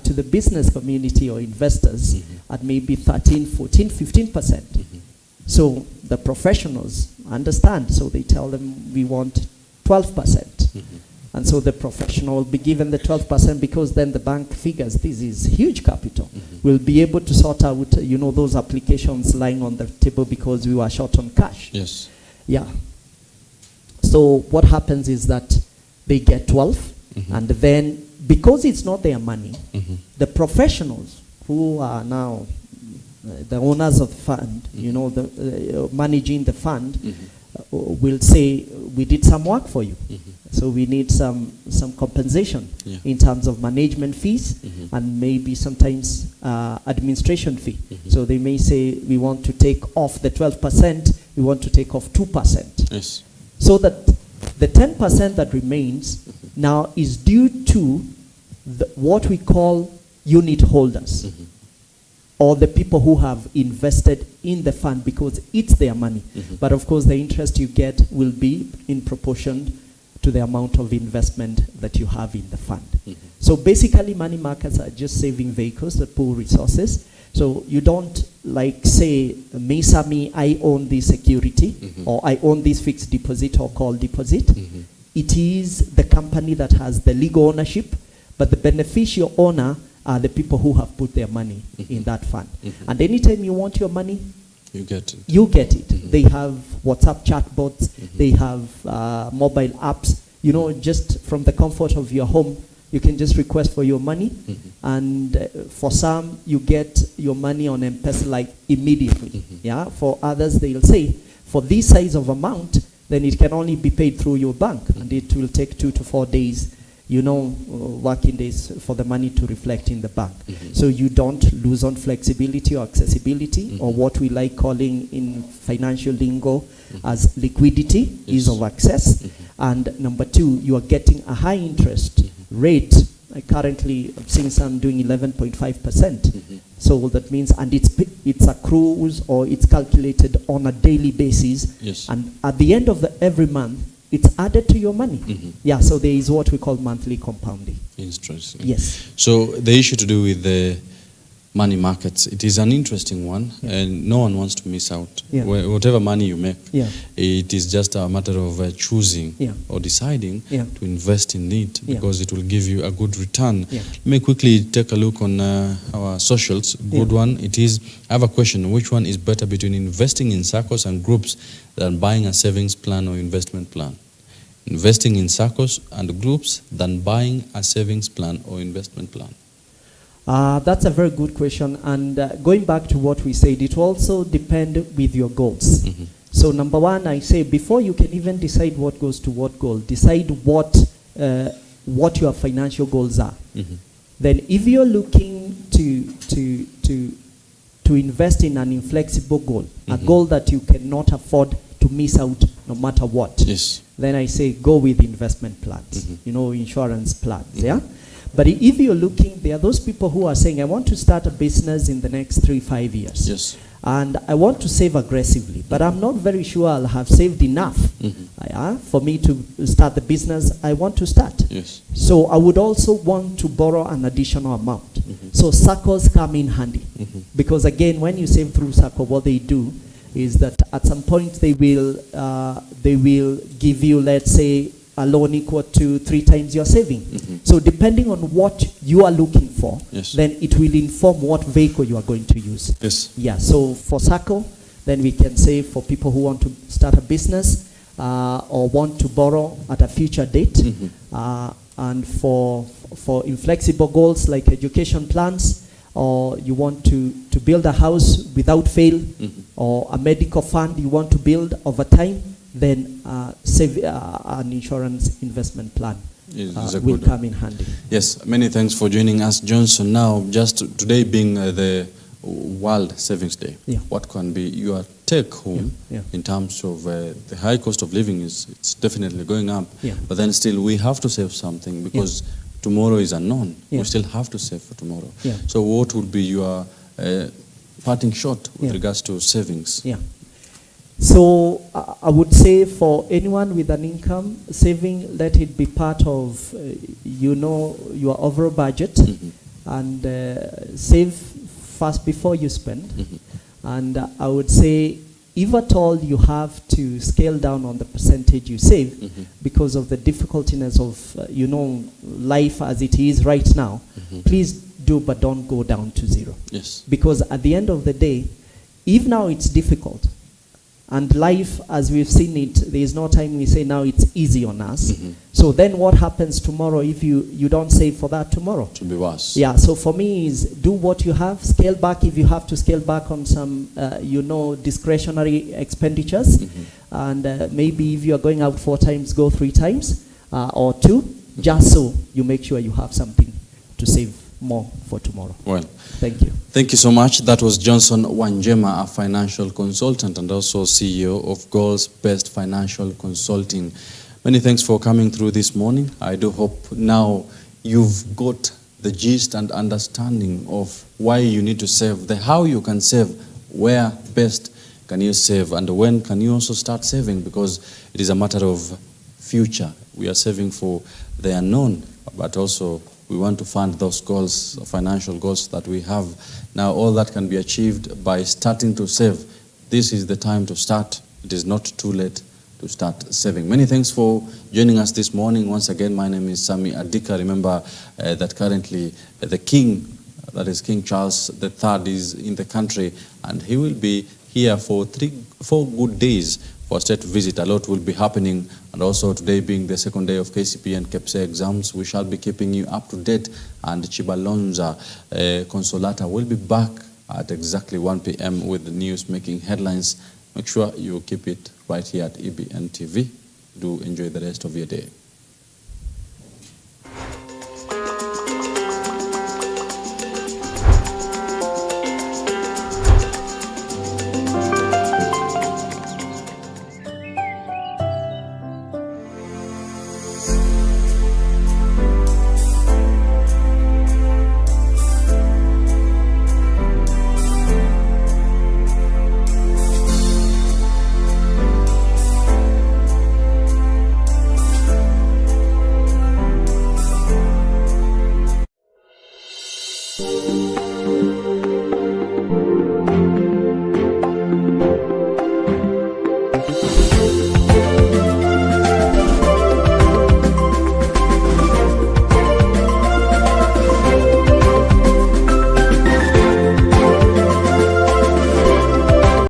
Speaker 4: to the business community or investors at maybe 13, 14, 15%. So the professionals understand, so they tell them we want 12%. And so the professional will be given the 12% because then the bank figures this is huge capital. We'll be able to sort out, you know, those applications lying on the table because we were short on cash.
Speaker 5: Yes.
Speaker 4: Yeah. So what happens is that they get 12, and then because it's not their money, the professionals who are now the owners of the fund, you know, the managing the fund, will say, we did some work for you. So we need some compensation in terms of management fees and maybe sometimes administration fee. So they may say, we want to take off the 12%, we want to take off 2%.
Speaker 5: Yes.
Speaker 4: So that the 10% that remains now is due to what we call unit holders. Or the people who have invested in the fund because it's their money. But of course the interest you get will be in proportion to the amount of investment that you have in the fund. So basically money markets are just saving vehicles that pool resources. So you don't like say, me, I own this security or I own this fixed deposit or call deposit. It is the company that has the legal ownership, but the beneficial owner are the people who have put their money in that fund. And anytime you want your money,
Speaker 5: you get it.
Speaker 4: You get it. They have WhatsApp chatbots, they have mobile apps. You know, just from the comfort of your home, you can just request for your money. And for some, you get your money on M-Pesa like immediately. Yeah. For others, they'll say, for this size of amount, then it can only be paid through your bank, and it will take 2 to 4 days, you know, working days for the money to reflect in the bank. So you don't lose on flexibility or accessibility, or what we like calling in financial lingo as liquidity, ease of access. And number 2, you are getting a high interest rate. Currently, I'm seeing some doing 11.5%. So that means, and it's accrues or it's calculated on a daily basis.
Speaker 5: Yes.
Speaker 4: And at the end of every month, it's added to your money. Yeah, so there is what we call monthly compounding.
Speaker 5: Interesting.
Speaker 4: Yes.
Speaker 5: So the issue to do with the money markets. It is an interesting one, and no one wants to miss out.
Speaker 4: Yeah.
Speaker 5: Whatever money you make,
Speaker 4: it
Speaker 5: is just a matter of choosing or deciding to invest in it, because it will give you a good return. Let me quickly take a look on our socials. Good one. It is, I have a question. Which one is better between investing in SACCOs and groups than buying a savings plan or investment plan? Investing in SACCOs and groups than buying a savings plan or investment plan?
Speaker 4: That's a very good question, and going back to what we said, it also depends with your goals. So number one, I say before you can even decide what goes to what goal, decide what your financial goals are. Then if you're looking to invest in an inflexible goal, a goal that you cannot afford to miss out no matter what, then I say go with investment plans, insurance plans, But if you're looking, there are those people who are saying, I want to start a business in the next 3-5 years. And I want to save aggressively, but I'm not very sure I'll have saved enough for me to start the business I want to start. So I would also want to borrow an additional amount. So SACCOs come in handy. Because again, when you save through SACCO, what they do is that at some point they will give you, let's say, a loan equal to 3 times your saving. So depending on what you are looking for, then it will inform what vehicle you are going to use. So for SACCO, then we can say for people who want to start a business or want to borrow at a future date, and for inflexible goals like education plans, or you want to build a house without fail, or a medical fund you want to build over time, then an insurance investment plan will come in handy.
Speaker 5: Yes, many thanks for joining us, Johnson. Now, just today being the World Savings Day, what can be your take home in terms of the high cost of living? It's definitely going up, but then still we have to save something, because tomorrow is unknown. We still have to save for tomorrow. So what would be your parting shot with regards to savings?
Speaker 4: So I would say for anyone with an income, saving, let it be part of, your overall budget, and save first before you spend. And I would say, if at all you have to scale down on the percentage you save because of the difficultiness of, life as it is right now, please do, but don't go down to zero. Because at the end of the day, if now it's difficult, and life, as we've seen it, there is no time we say now it's easy on us. So then what happens tomorrow if you don't save for that tomorrow?
Speaker 5: To be worse.
Speaker 4: So for me is do what you have, scale back if you have to scale back on some, discretionary expenditures. And maybe if you're going out 4 times, go 3 times or 2, just so you make sure you have something to save more for tomorrow.
Speaker 5: Well,
Speaker 4: thank you.
Speaker 5: Thank you so much. That was Johnson Wanjema, a financial consultant and also CEO of Goals Best Financial Consulting. Many thanks for coming through this morning. I do hope now you've got the gist and understanding of why you need to save, how you can save, where best can you save, and when can you also start saving, because it is a matter of future. We are saving for the unknown, but also we want to fund those goals, financial goals that we have. Now, all that can be achieved by starting to save. This is the time to start. It is not too late to start saving. Many thanks for joining us this morning. Once again, my name is Sami Adika. Remember that currently the King, that is King Charles III, is in the country, and he will be here for 4 good days for a state visit. A lot will be happening, and also today being the second day of KCPE and KPSE exams, we shall be keeping you up to date, and Chibalonza Consolata will be back at exactly 1 p.m. with the news making headlines. Make sure you keep it right here at EBN TV. Do enjoy the rest of your day.